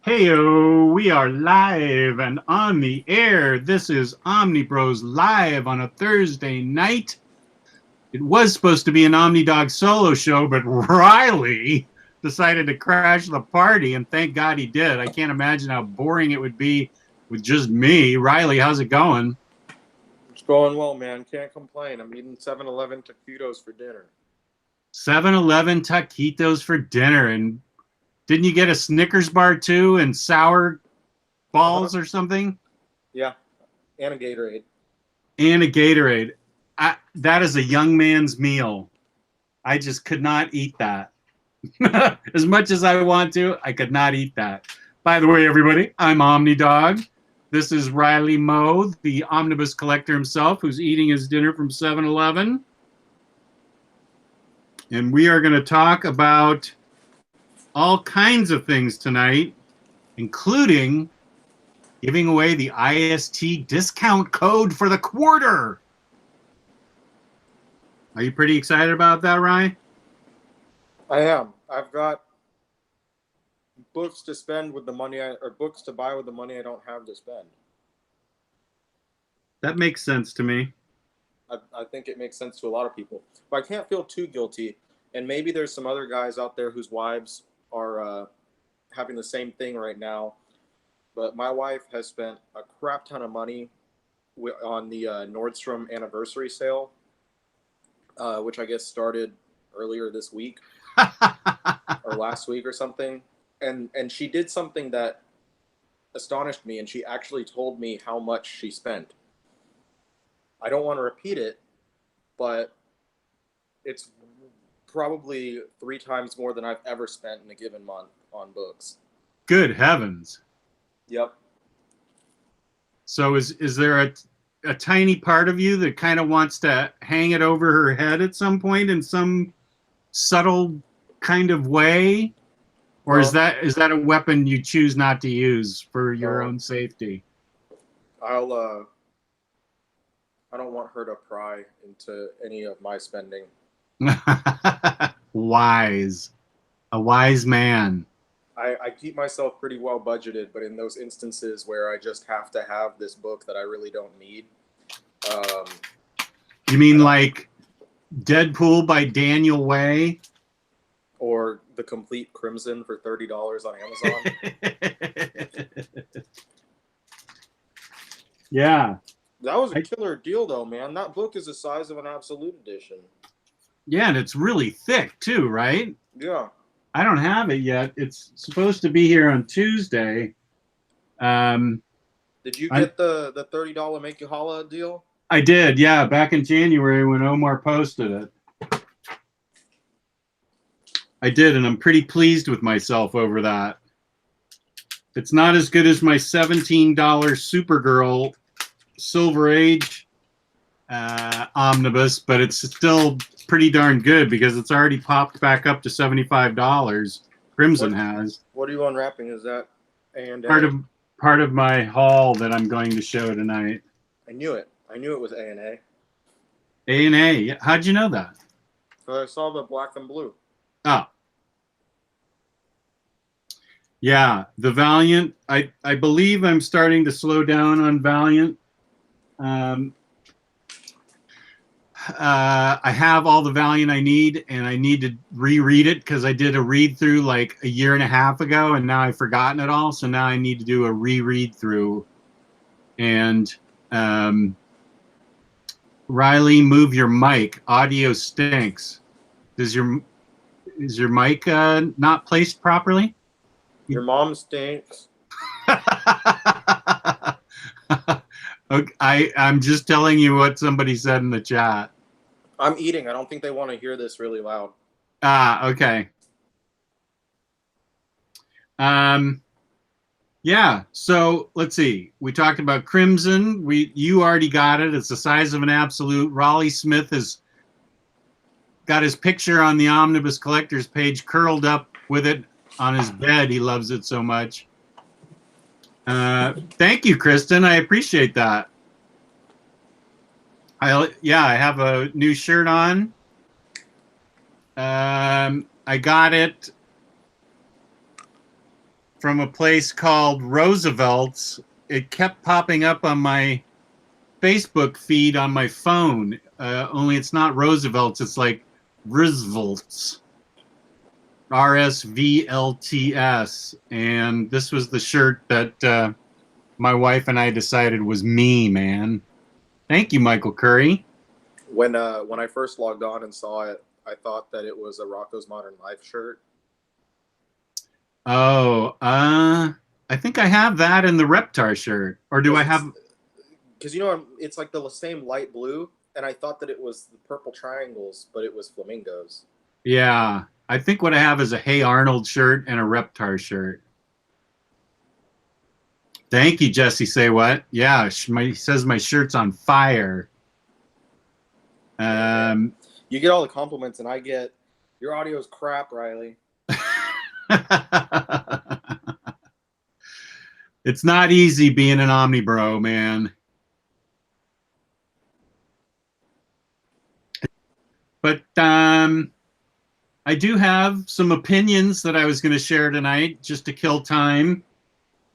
Heyo, we are live and on the air. This is OmniBros Live on a Thursday night. It was supposed to be an OmniDog solo show, but Riley decided to crash the party, and thank God he did. I can't imagine how boring it would be with just me. Riley, how's it going? It's going well, man. Can't complain. I'm eating 7-Eleven taquitos for dinner. 7-Eleven taquitos for dinner, and didn't you get a Snickers bar too and sour balls or something? Yeah, and a Gatorade. And a Gatorade. That is a young man's meal. I just could not eat that. As much as I want to, I could not eat that. By the way, everybody, I'm OmniDog. This is Ryleymo, the Omnibus Collector himself, who's eating his dinner from 7-Eleven. And we are going to talk about all kinds of things tonight, including giving away the IST discount code for the quarter. Are you pretty excited about that, Ryan? I am. I've got books to spend with the money, or books to buy with the money I don't have to spend. That makes sense to me. I think it makes sense to a lot of people. But I can't feel too guilty. And maybe there's some other guys out there whose wives are having the same thing right now. But my wife has spent a crap ton of money on the Nordstrom anniversary sale, which I guess started earlier this week or last week or something. And she did something that astonished me, and she actually told me how much she spent. I don't want to repeat it, but it's probably 3 times more than I've ever spent in a given month on books. Good heavens. Yep. So is there a tiny part of you that kind of wants to hang it over her head at some point in some subtle kind of way? Or is that a weapon you choose not to use for your own safety? I don't want her to pry into any of my spending. Wise. A wise man. I keep myself pretty well budgeted, but in those instances where I just have to have this book that I really don't need. You mean like Deadpool by Daniel Way? Or The Complete Crimson for $30 on Amazon. Yeah. That was a killer deal, though, man. That book is the size of an Absolute Edition. Yeah, and it's really thick, too, right? Yeah. I don't have it yet. It's supposed to be here on Tuesday. Did you get the $30 Make You Holla deal? I did, yeah, back in January when Omar posted it. I did, and I'm pretty pleased with myself over that. It's not as good as my $17 Supergirl Silver Age omnibus, but it's still pretty darn good because it's already popped back up to $75. Crimson has. What are you unwrapping? Is that A&A? Part of my haul that I'm going to show tonight. I knew it. I knew it was A&A. A&A. How'd you know that? I saw the black and blue. Oh. Yeah, the Valiant. I believe I'm starting to slow down on Valiant. I have all the Valiant I need, and I need to reread it because I did a read through like a year and a half ago, and now I've forgotten it all. So now I need to do a reread through. And Riley, move your mic. Audio stinks. Is your mic not placed properly? Your mom stinks. Okay, I'm just telling you what somebody said in the chat. I'm eating. I don't think they want to hear this really loud. Ah, okay. Yeah, so let's see. We talked about Crimson. You already got it. It's the size of an Absolute. Raleigh Smith has got his picture on the Omnibus Collectors page, curled up with it on his bed. He loves it so much. Thank you, Kristen. I appreciate that. I have a new shirt on. I got it from a place called Roosevelt's. It kept popping up on my Facebook feed on my phone. Only it's not Roosevelt's. It's like Roosevelt's. RSVLTS. And this was the shirt that my wife and I decided was me, man. Thank you, Michael Curry. When I first logged on and saw it, I thought that it was a Rocco's Modern Life shirt. Oh, I think I have that in the Reptar shirt. Or do I have... Because, you know, it's like the same light blue, and I thought that it was the purple triangles, but it was flamingos. Yeah, I think what I have is a Hey Arnold shirt and a Reptar shirt. Thank you, Jesse. Say what? Yeah, he says my shirt's on fire. You get all the compliments, and I get, your audio's crap, Riley. It's not easy being an OmniBro, man. But I do have some opinions that I was going to share tonight just to kill time.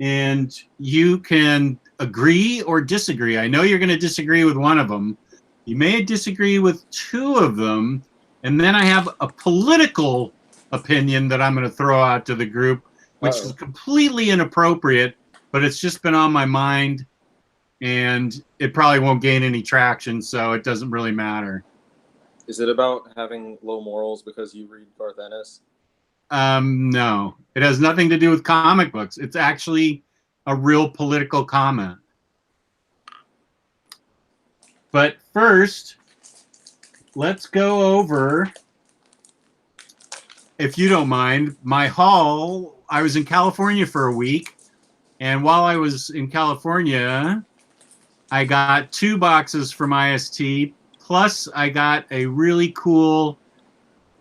And you can agree or disagree. I know you're going to disagree with one of them. You may disagree with two of them. And then I have a political opinion that I'm going to throw out to the group, which is completely inappropriate, but it's just been on my mind. And it probably won't gain any traction, so it doesn't really matter. Is it about having low morals because you read Garth Ennis? No, it has nothing to do with comic books. It's actually a real political comment. But first, let's go over, if you don't mind, my haul. I was in California for a week, and while I was in California, I got 2 boxes from IST, plus I got a really cool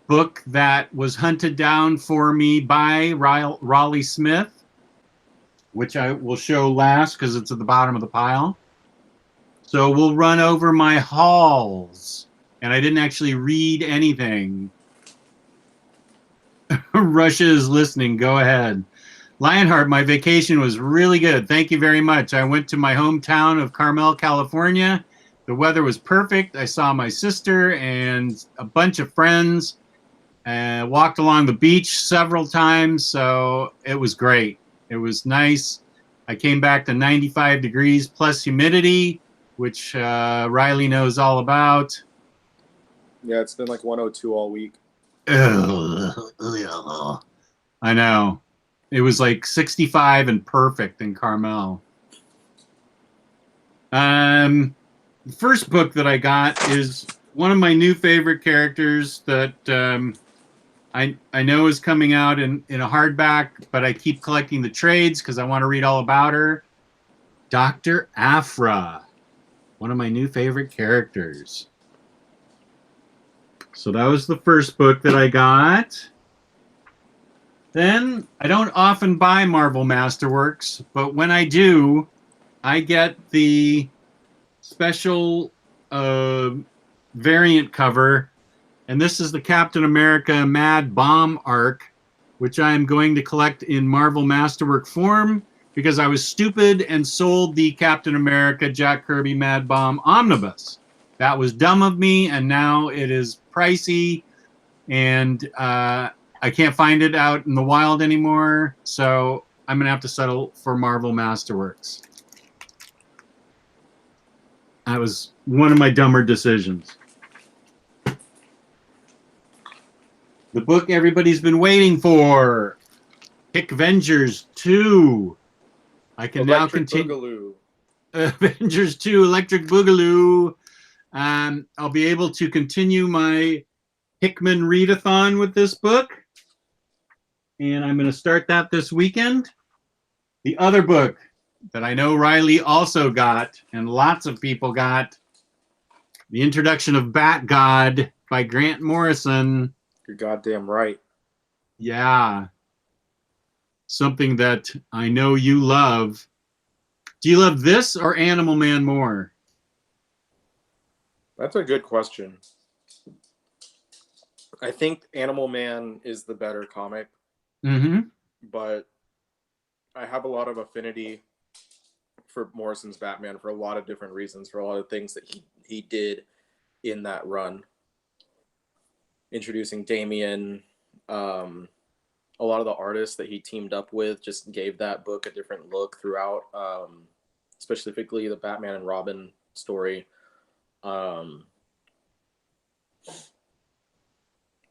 book that was hunted down for me by Raleigh Smith, which I will show last because it's at the bottom of the pile. So we'll run over my hauls. And I didn't actually read anything. Russia is listening. Go ahead. Lionheart, my vacation was really good. Thank you very much. I went to my hometown of Carmel, California. The weather was perfect. I saw my sister and a bunch of friends. Walked along the beach several times, so it was great. It was nice. I came back to 95 degrees plus humidity, which Riley knows all about. Yeah, it's been like 102 all week. I know. It was like 65 and perfect in Carmel. The first book that I got is one of my new favorite characters that I know is coming out in a hardback, but I keep collecting the trades because I want to read all about her. Dr. Aphra, one of my new favorite characters. So that was the first book that I got. Then, I don't often buy Marvel Masterworks, but when I do, I get the special variant cover. And this is the Captain America Mad Bomb arc, which I am going to collect in Marvel Masterwork form because I was stupid and sold the Captain America Jack Kirby Mad Bomb Omnibus. That was dumb of me, and now it is pricey, and I can't find it out in the wild anymore, so I'm going to have to settle for Marvel Masterworks. That was one of my dumber decisions. The book everybody's been waiting for, Avengers 2. I can now continue. Avengers 2, Electric Boogaloo. I'll be able to continue my Hickman readathon with this book. And I'm going to start that this weekend. The other book that I know Riley also got, and lots of people got, The Introduction of Bat God by Grant Morrison. You're goddamn right. Yeah. Something that I know you love. Do you love this or Animal Man more? That's a good question. I think Animal Man is the better comic. Mm-hmm. But I have a lot of affinity for Morrison's Batman for a lot of different reasons, for a lot of things that he did in that run. Introducing Damian, a lot of the artists that he teamed up with just gave that book a different look throughout, specifically the Batman and Robin story.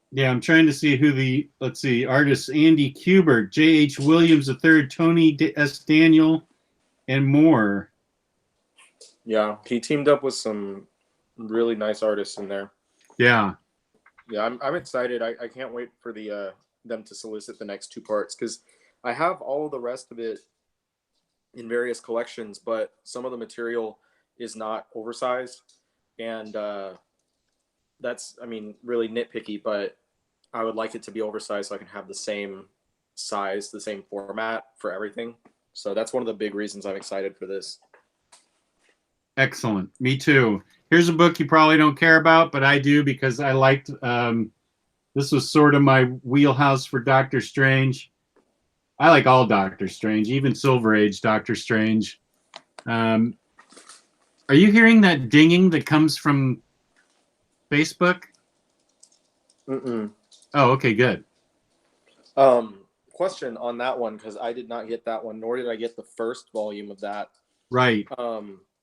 Yeah, I'm trying to see who the, let's see, artists: Andy Kubert, J.H. Williams III, Tony S. Daniel, and more. Yeah, he teamed up with some really nice artists in there. Yeah. Yeah, I'm excited. I can't wait for the them to solicit the next 2 parts, because I have all of the rest of it in various collections, but some of the material is not oversized, and that's, I mean, really nitpicky, but I would like it to be oversized so I can have the same size, the same format for everything. So that's one of the big reasons I'm excited for this. Excellent. Me too. Here's a book you probably don't care about, but I do, because I liked, this was sort of my wheelhouse for Doctor Strange. I like all Doctor Strange, even Silver Age Doctor Strange. Are you hearing that dinging that comes from Facebook? Mm-mm. Oh, okay, good. Question on that one, because I did not get that one, nor did I get the first volume of that. Right.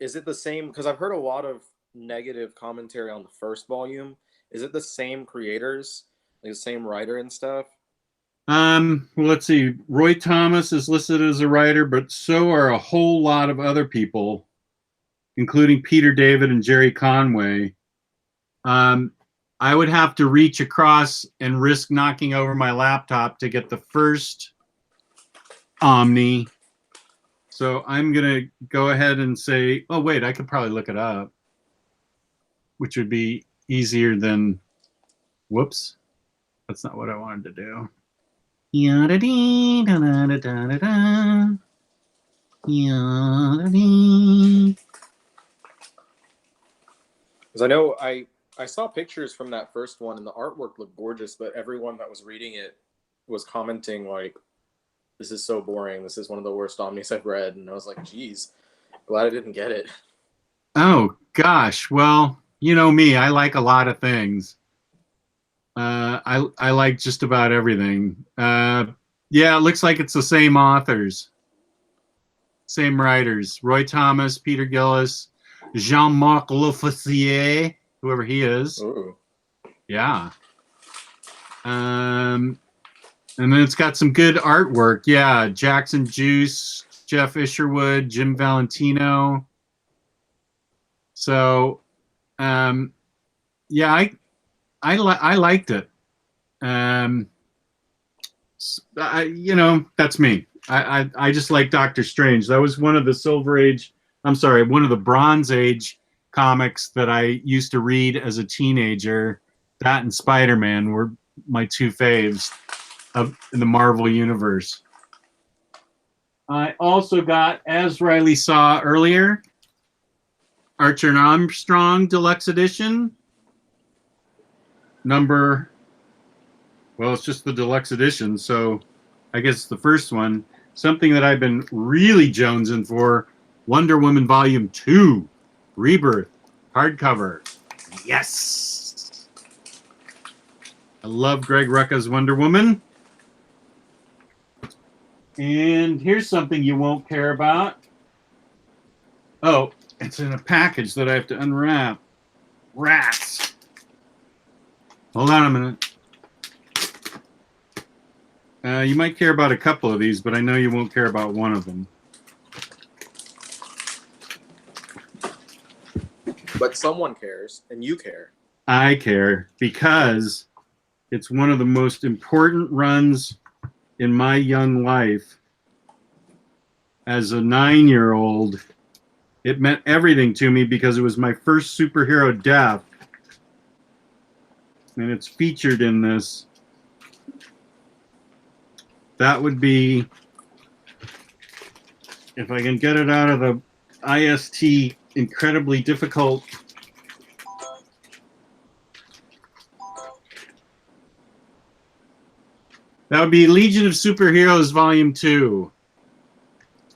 Is it the same? Because I've heard a lot of negative commentary on the first volume. Is it the same creators, like the same writer and stuff? Well, let's see. Roy Thomas is listed as a writer, but so are a whole lot of other people, including Peter David and Jerry Conway. I would have to reach across and risk knocking over my laptop to get the first Omni. So I'm going to go ahead and say, oh, wait, I could probably look it up, which would be easier than, whoops, that's not what I wanted to do. Yada-dee-da-da-da-da-da. Yada-dee. Because I know I saw pictures from that first one, and the artwork looked gorgeous, but everyone that was reading it was commenting like, this is so boring. This is one of the worst Omnis I've read. And I was like, geez, glad I didn't get it. Oh, gosh. Well, you know me. I like a lot of things. I like just about everything. Yeah, it looks like it's the same authors. Same writers. Roy Thomas, Peter Gillis, Jean-Marc Lofficier, whoever he is. Ooh. Yeah. And then it's got some good artwork. Yeah, Jackson Juice, Jeff Isherwood, Jim Valentino. So, yeah, I liked it. You know, that's me. I just like Doctor Strange. That was one of the Silver Age, I'm sorry, one of the Bronze Age comics that I used to read as a teenager. That and Spider-Man were my 2 faves in the Marvel universe. I also got, as Riley saw earlier, Archer and Armstrong Deluxe Edition. Number, well, it's just the Deluxe Edition, so I guess it's the first one. Something that I've been really jonesing for, Wonder Woman Volume 2, Rebirth, hardcover. Yes! I love Greg Rucka's Wonder Woman. And here's something you won't care about. Oh, it's in a package that I have to unwrap. Rats. Hold on a minute. You might care about a couple of these, but I know you won't care about one of them. But someone cares, and you care. I care because it's one of the most important runs in my young life. As a 9-year-old, it meant everything to me because it was my first superhero death. And it's featured in this. That would be, if I can get it out of the IST incredibly difficult. That would be Legion of Superheroes Volume 2.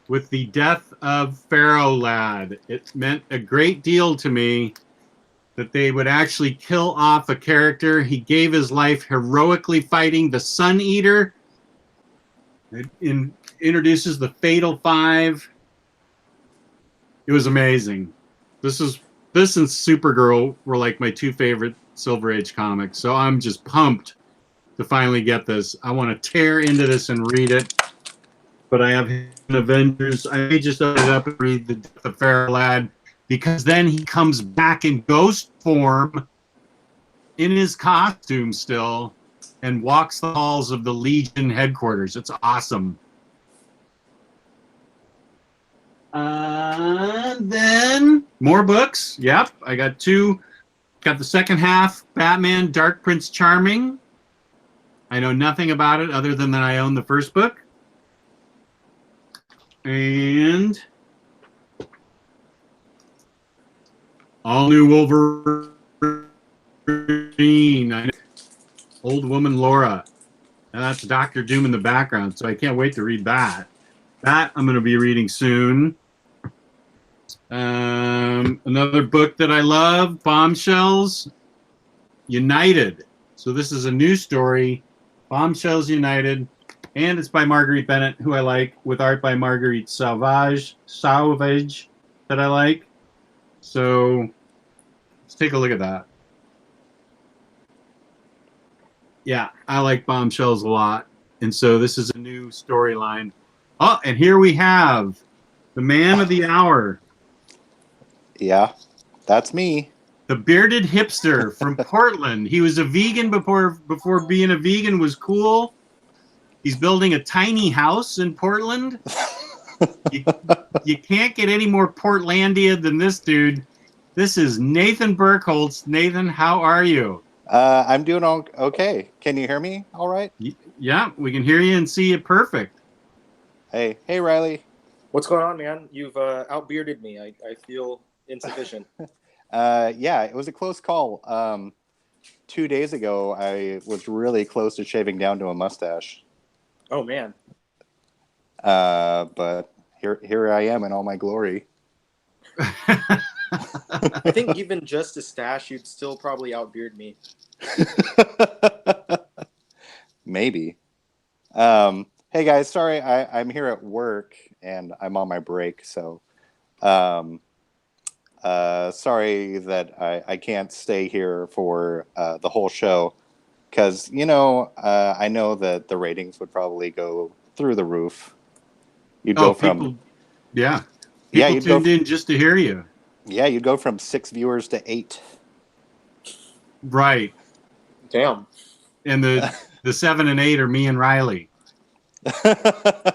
with the death of Pharaoh Lad. It meant a great deal to me that they would actually kill off a character. He gave his life heroically fighting the Sun Eater. It introduces the Fatal Five. It was amazing. This and Supergirl were like my two favorite Silver Age comics, so I'm just pumped to finally get this. I want to tear into this and read it, but I have Avengers. I may just open it up and read the Death of Pharaoh Lad, because then he comes back in ghost form in his costume still and walks the halls of the Legion headquarters. It's awesome. Then more books. Yep, I got two. Got the second half, Batman Dark Prince Charming. I know nothing about it other than that I own the first book. And all new Wolverine. Old Woman Laura. And that's Dr. Doom in the background, so I can't wait to read that. That I'm going to be reading soon. Another book that I love, Bombshells United. So this is a new story, Bombshells United, and it's by Marguerite Bennett, who I like, with art by Marguerite Sauvage, that I like. So let's take a look at that. Yeah, I like Bombshells a lot. And so this is a new storyline. Oh, and here we have the man of the hour. Yeah, that's me. The bearded hipster from Portland. He was a vegan before being a vegan was cool. He's building a tiny house in Portland. You can't get any more Portlandia than this dude. This is Nathan Burkholz. Nathan, how are you? I'm doing okay. Can you hear me all right? Yeah, we can hear you and see you perfect. Hey, Riley. What's going on, man? You've outbearded me. I feel insufficient. Yeah, it was a close call. 2 days ago, I was really close to shaving down to a mustache. Oh, man. But here I am in all my glory. I think even just a stash, you'd still probably outbeard me. Maybe. Hey guys, sorry, I'm here at work and I'm on my break, so sorry that I can't stay here for the whole show, because I know that the ratings would probably go through the roof. You'd go from people, yeah, yeah, people tuned in just to hear you. Yeah, you'd go from 6 viewers to 8. Right. Damn. And the 7 and 8 are me and Riley. I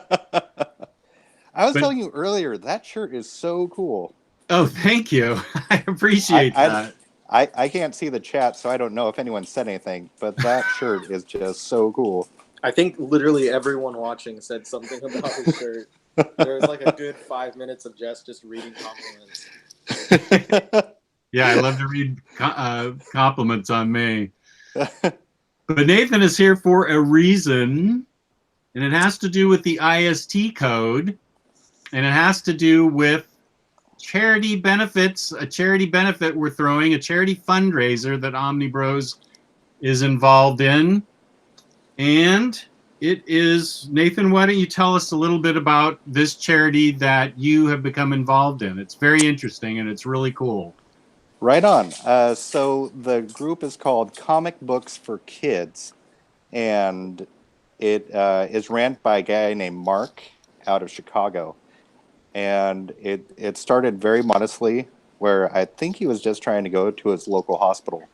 was telling you earlier, that shirt is so cool. Oh, thank you. I appreciate that. I can't see the chat, so I don't know if anyone said anything, but that shirt is just so cool. I think literally everyone watching said something about his shirt. There was like a good 5 minutes of Jess just reading compliments. Yeah, I love to read compliments on me. But Nathan is here for a reason, and it has to do with the IST code, and it has to do with charity benefits, a charity benefit we're throwing, a charity fundraiser that OmniBros is involved in. And it is, Nathan, why don't you tell us a little bit about this charity that you have become involved in? It's very interesting and it's really cool. Right on. So the group is called Comic Books for Kids, and it is ran by a guy named Mark out of Chicago. And it started very modestly, where I think he was just trying to go to his local hospital.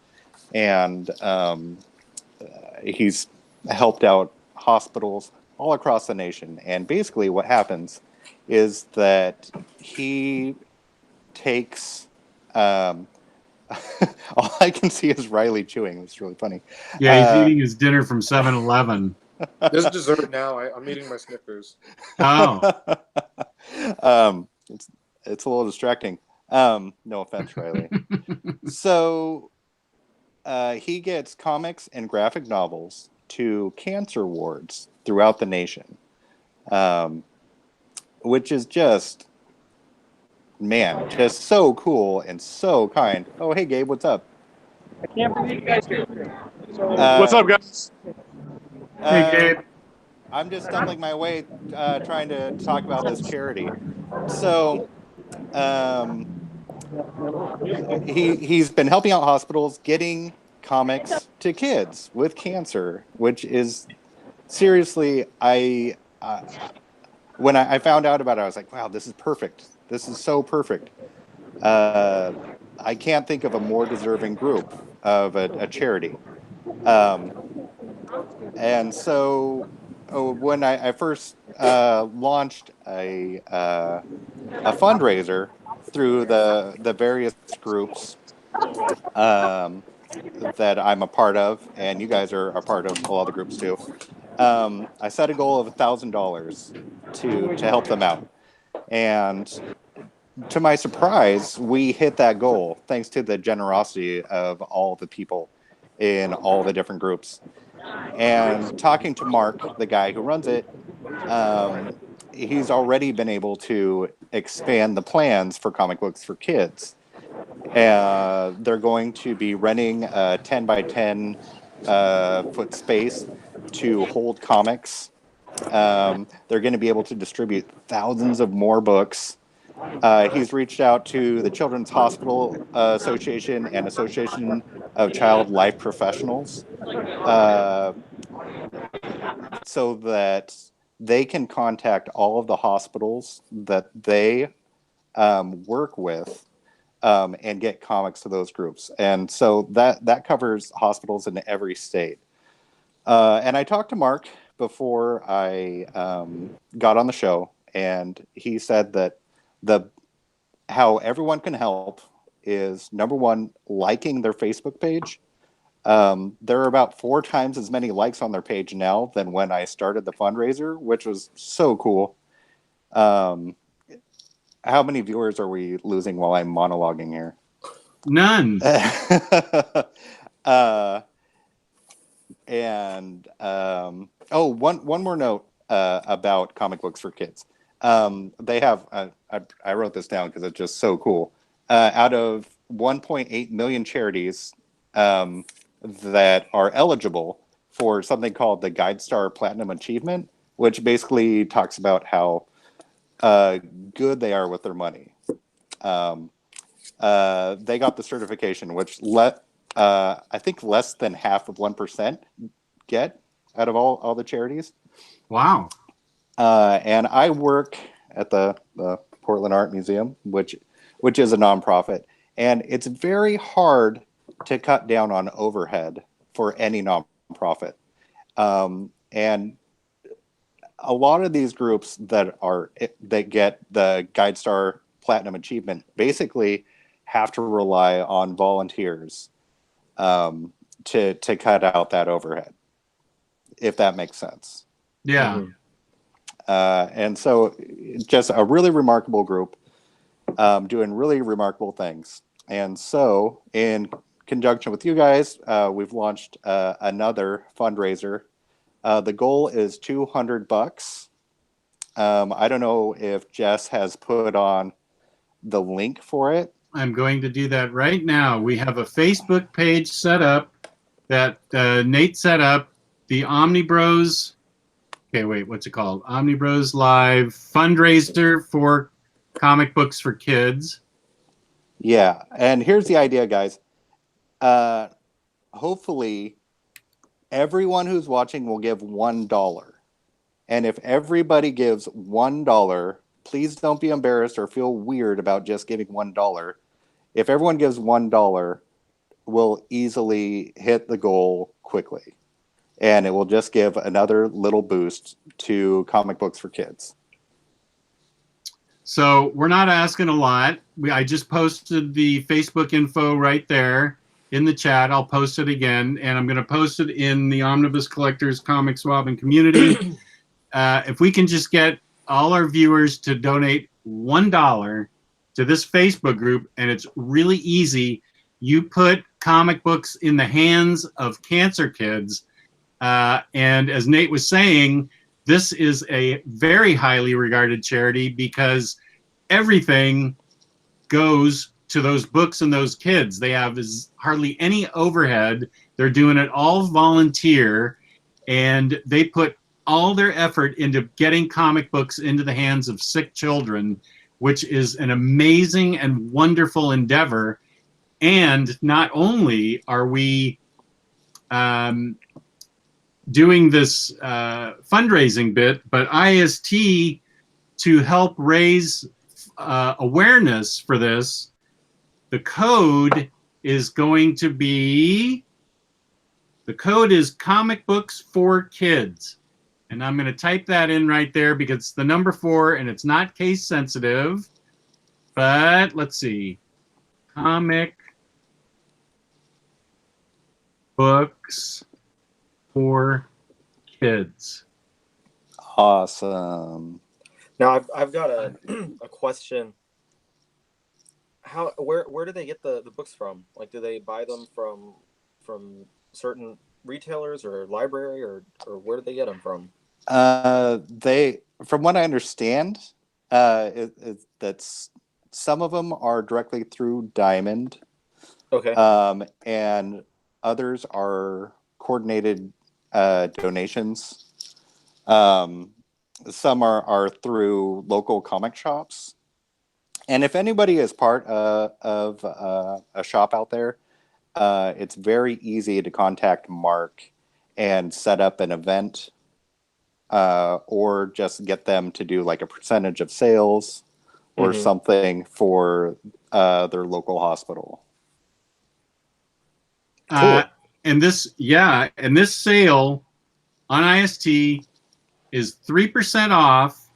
And he's helped out hospitals all across the nation. And basically what happens is that he takes... all I can see is Riley chewing. It's really funny. Yeah, he's eating his dinner from 7-Eleven. There's dessert now. I'm eating my Snickers. Oh. It's a little distracting. No offense, Riley. So he gets comics and graphic novels to cancer wards throughout the nation. which is just, man, just so cool and so kind. Oh, hey, Gabe, what's up? I can't believe you guys are here. So, What's up, guys? Hey, Gabe. I'm just stumbling my way trying to talk about this charity. So, he's been helping out hospitals getting comics to kids with cancer, which is seriously, when I found out about it, I was like, wow, this is perfect. This is so perfect. I can't think of a more deserving group of a charity. And so when I first launched a fundraiser through the various groups that I'm a part of, and you guys are a part of a lot of the groups too, I set a goal of $1,000 to help them out. And to my surprise, we hit that goal thanks to the generosity of all the people in all the different groups. And talking to Mark, the guy who runs it, he's already been able to expand the plans for comic books for kids. They're going to be renting a 10 by 10 foot space to hold comics. They're going to be able to distribute thousands of more books. He's reached out to the Children's Hospital Association and Association of Child Life Professionals so that they can contact all of the hospitals that they work with and get comics to those groups. And so that covers hospitals in every state. And I talked to Mark before I got on the show, and he said that how everyone can help is, number one, liking their Facebook page. There are about 4 times as many likes on their page now than when I started the fundraiser, which was so cool. How many viewers are we losing while I'm monologuing here? None. One more note about comic books for kids. They have, I wrote this down because it's just so cool. Out of 1.8 million charities that are eligible for something called the GuideStar Platinum Achievement, which basically talks about how good they are with their money. They got the certification, which I think less than half of 1% get out of all the charities. Wow. And I work at the Portland Art Museum, which is a nonprofit, and it's very hard to cut down on overhead for any nonprofit. And a lot of these groups that get the GuideStar Platinum Achievement basically have to rely on volunteers to cut out that overhead, if that makes sense. Yeah. And so just a really remarkable group doing really remarkable things. And so in conjunction with you guys, we've launched another fundraiser. The goal is $200. I don't know if Jess has put on the link for it. I'm going to do that right now. We have a Facebook page set up that Nate set up, the OmniBros. Okay, wait, what's it called? Omnibroslivve fundraiser for comic books for kids. Yeah, and here's the idea, guys. Hopefully, everyone who's watching will give $1. And if everybody gives $1, please don't be embarrassed or feel weird about just giving $1. If everyone gives $1, we'll easily hit the goal quickly. And it will just give another little boost to comic books for kids. So we're not asking a lot. I just posted the Facebook info right there in the chat. I'll post it again, and I'm going to post it in the Omnibus Collectors comic swapping community. If we can just get all our viewers to donate $1 to this Facebook group, and it's really easy. You put comic books in the hands of cancer kids. And as Nate was saying, this is a very highly regarded charity because everything goes to those books and those kids. They have hardly any overhead. They're doing it all volunteer, and they put all their effort into getting comic books into the hands of sick children, which is an amazing and wonderful endeavor. And not only are we doing this fundraising bit, but IST, to help raise awareness for this, the code is going to be, the code is comic books for kids. And I'm going to type that in right there because it's the number 4 and it's not case sensitive. But let's see. Comic books for kids. Awesome. Now I've got a question. Where do they get the books from? Like, do they buy them from certain retailers or library, or where do they get them from? They, from what I understand, that's some of them are directly through Diamond. Okay. And others are coordinated donations. Some are through local comic shops. And if anybody is part of a shop out there, it's very easy to contact Mark and set up an event, or just get them to do like a percentage of sales or something for their local hospital. Cool. And this sale on IST is 3% off,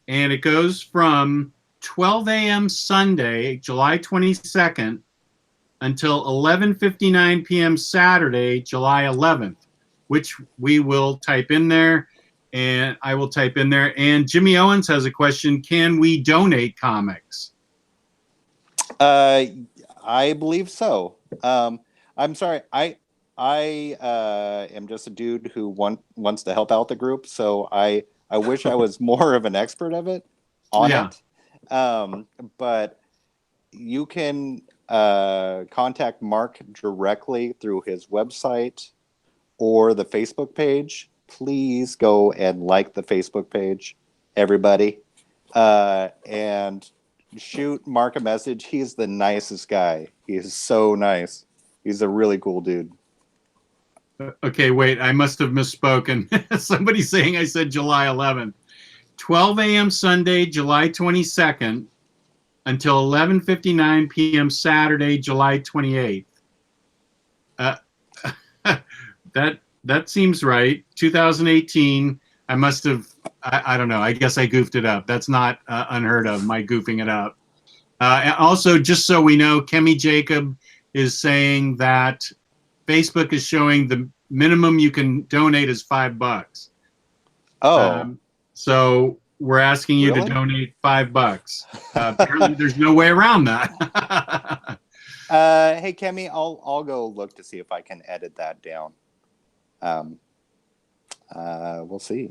and it goes from 12 a.m. Sunday, July 22nd, until 11:59 p.m. Saturday, July 11th, which we will type in there, and I will type in there. And Jimmy Owens has a question: can we donate comics? I believe so. I'm sorry, I am just a dude who wants to help out the group, so I wish I was more of an expert of it on it. But you can contact Mark directly through his website or the Facebook page. Please go and like the Facebook page, everybody, and shoot Mark a message. He's the nicest guy. He is so nice. He's a really cool dude. Okay, wait, I must have misspoken. Somebody's saying I said July 11th. 12 a.m. Sunday, July 22nd, until 11:59 p.m. Saturday, July 28th. That seems right. 2018. I must have. I don't know. I guess I goofed it up. That's not unheard of. My goofing it up. And also, just so we know, Kemi Jacob is saying that Facebook is showing the minimum you can donate is $5. Oh. So we're asking you to donate $5. Apparently, there's no way around that. Hey, Kemi, I'll go look to see if I can edit that down. We'll see.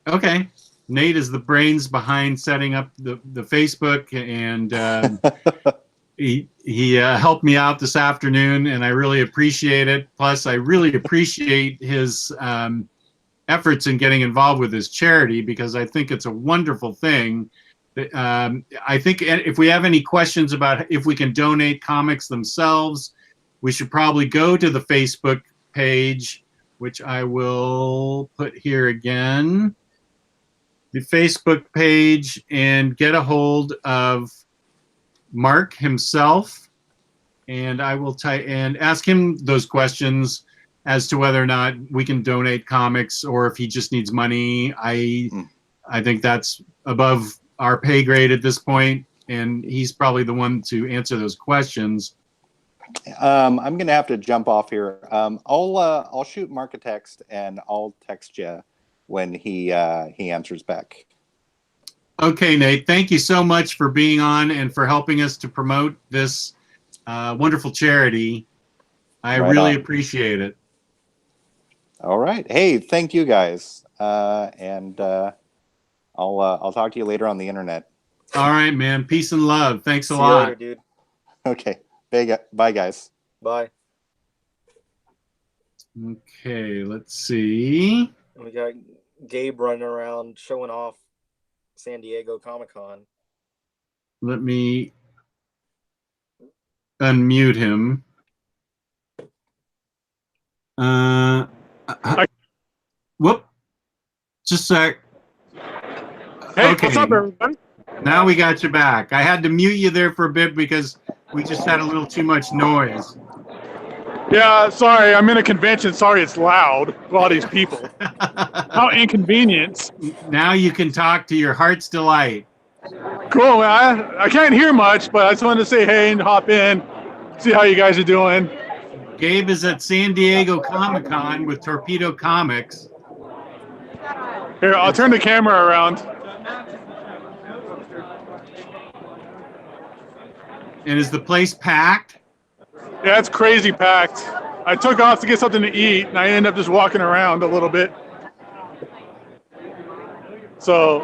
Okay. Nate is the brains behind setting up the Facebook, and he helped me out this afternoon, and I really appreciate it. Plus, I really appreciate his efforts in getting involved with his charity, because I think it's a wonderful thing. I think if we have any questions about if we can donate comics themselves, we should probably go to the Facebook page, which I will put here again. The Facebook page, and get a hold of Mark himself, and I will and ask him those questions as to whether or not we can donate comics, or if he just needs money. I think that's above our pay grade at this point, and he's probably the one to answer those questions. I'm gonna have to jump off here. I'll shoot Mark a text, and I'll text you when he answers back. Okay, Nate, thank you so much for being on and for helping us to promote this wonderful charity. I really appreciate it. All right. Hey, thank you guys. and I'll talk to you later on the internet. All right, man. Peace and love. Thanks a See you lot. later, dude. Okay. Bye, guys. Bye. Okay, let's see. We got Gabe running around showing off San Diego Comic-Con. Let me unmute him. Whoop. Just a sec. Hey, Okay. what's up, everyone? Now we got you back. I had to mute you there for a bit because we just had a little too much noise. Yeah, sorry, I'm in a convention. Sorry, it's loud with all these people. How inconvenient. Now you can talk to your heart's delight. Cool, man. I can't hear much, but I just wanted to say hey and hop in, see how you guys are doing. Gabe is at San Diego Comic-Con with Torpedo Comics. Here, I'll turn the camera around. And is the place packed? Yeah, it's crazy packed. I took off to get something to eat, and I ended up just walking around a little bit. So,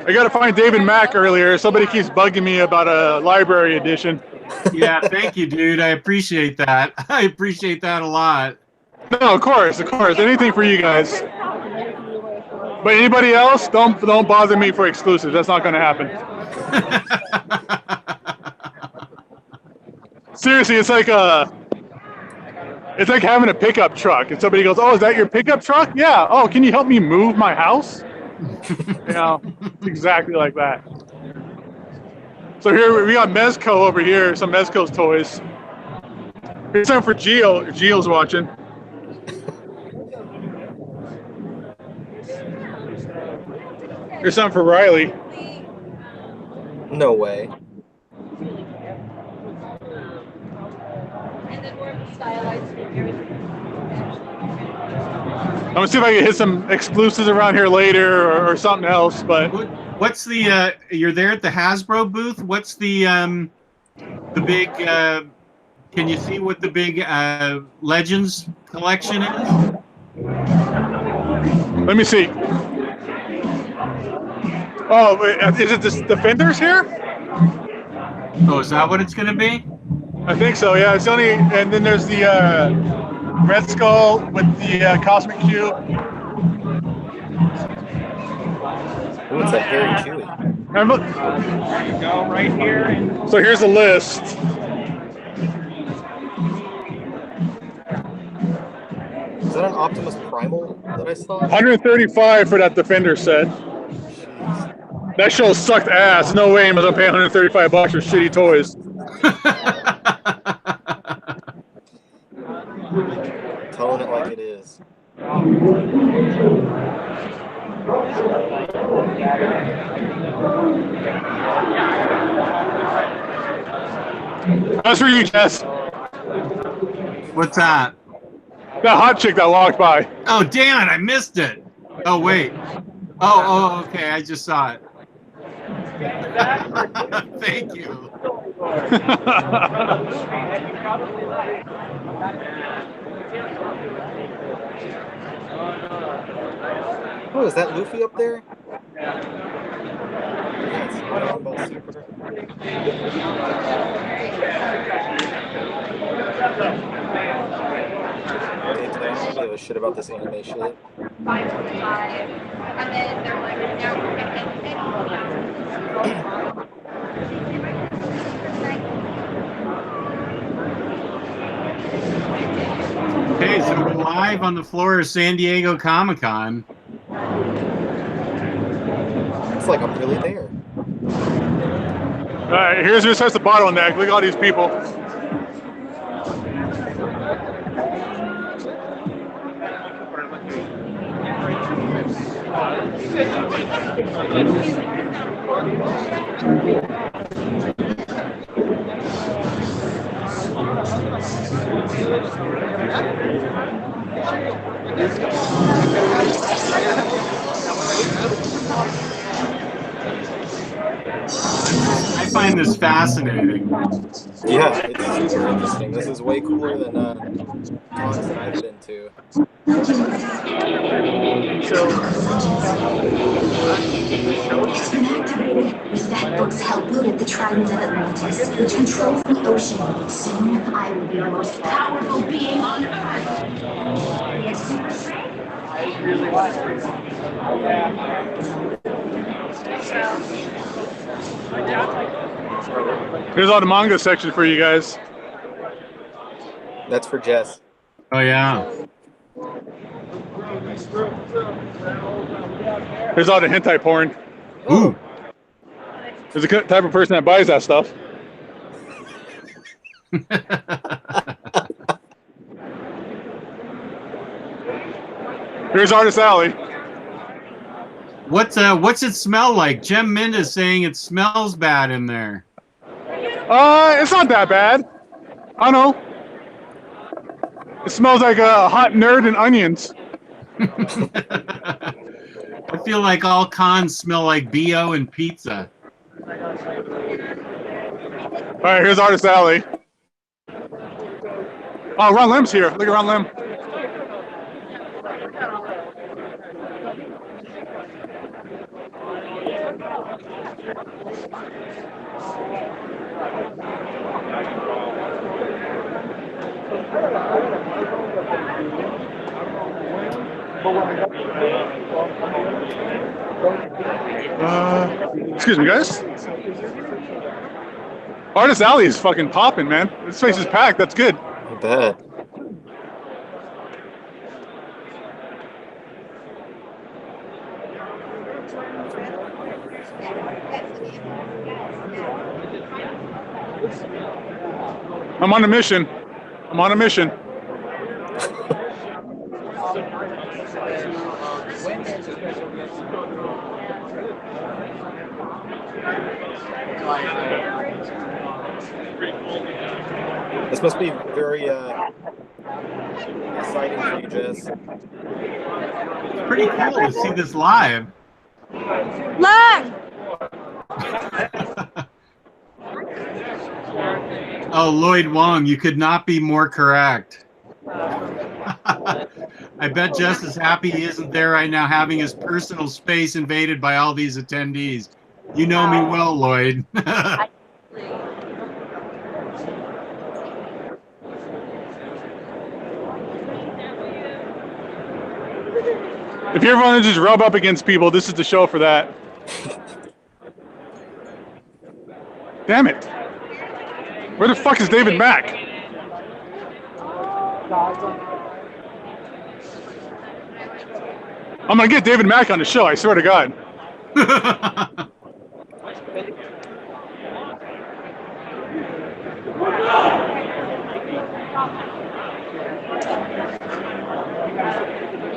I got to find David Mack earlier. Somebody keeps bugging me about a library edition. Yeah, thank you, dude. I appreciate that. I appreciate that a lot. No, of course. Anything for you guys. But anybody else, don't bother me for exclusives. That's not going to happen. Seriously, it's like having a pickup truck, and somebody goes, "Oh, is that your pickup truck?" Yeah. Oh, can you help me move my house? You know, it's exactly like that. So here we got Mezco over here, some Mezco's toys. Here's something for Gio. Gio's watching. Here's something for Riley. No way. I'm gonna see if I can hit some exclusives around here later or something else. But what's the? You're there at the Hasbro booth. What's the big? Can you see what the big Legends collection is? Let me see. Oh, is it the Defenders here? Oh, is that what it's going to be? I think so. Yeah, it's only, and then there's the Red Skull with the Cosmic Cube. Ooh, it's a hairy Chewie. And look, There you go, right here. so here's the list. Is that an Optimus Primal that I saw? 135 for that Defender set. Jeez. That show sucked ass. No way I'm gonna pay 135 bucks for shitty toys. Telling it like it is. That's for you, Jess. What's that? That hot chick that walked by. Oh, damn it! I missed it. Oh, wait. Oh, okay. I just saw it. Thank you. Oh, is that Luffy up there? Yeah, it's Dragon Ball Super. Okay, I don't give a shit about this anime shit. Okay, so we're live on the floor of San Diego Comic-Con. It's like I'm really there. All right, here's the bottleneck. Look at all these people. I find find this fascinating. Yeah, it's super interesting. This is way cooler than cons that I've been to. It's been activated. If that book's help, we'll get the Trident of Atlantis, which controls the ocean. Soon, I will be the most powerful being on Earth. Yes, super strength? Here's all the manga section for you guys. That's for Jess. Oh yeah. Here's all the hentai porn. Ooh. There's a type of person that buys that stuff. Here's Artist Alley. What's it smell like? Jem Mint is saying it smells bad in there. It's not that bad. I don't know. It smells like a hot nerd and onions. I feel like all cons smell like BO and pizza. All right, here's Artist Alley. Oh, Ron Lim's here. Look at Ron Lim. Excuse me, guys. Artist Alley is fucking popping, man. This place is packed. That's good. I bet. I'm on a mission. I'm on a mission. This must be very exciting for you, Jess. Pretty cool to see this live. Look! Oh, Lloyd Wong, you could not be more correct. I bet Jess is happy he isn't there right now having his personal space invaded by all these attendees. You know me well, Lloyd. If you ever want to just rub up against people, this is the show for that. Damn it. Where the fuck is David Mack? I'm gonna get David Mack on the show, I swear to God.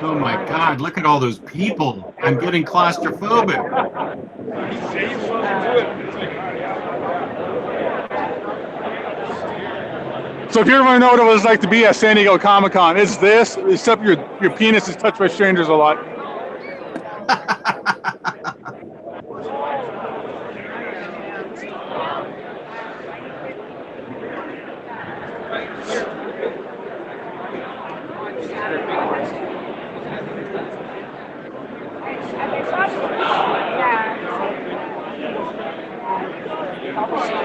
Oh my God, look at all those people. I'm getting claustrophobic. So if you ever want to know what it was like to be at San Diego Comic-Con, it's this, except your penis is touched by strangers a lot.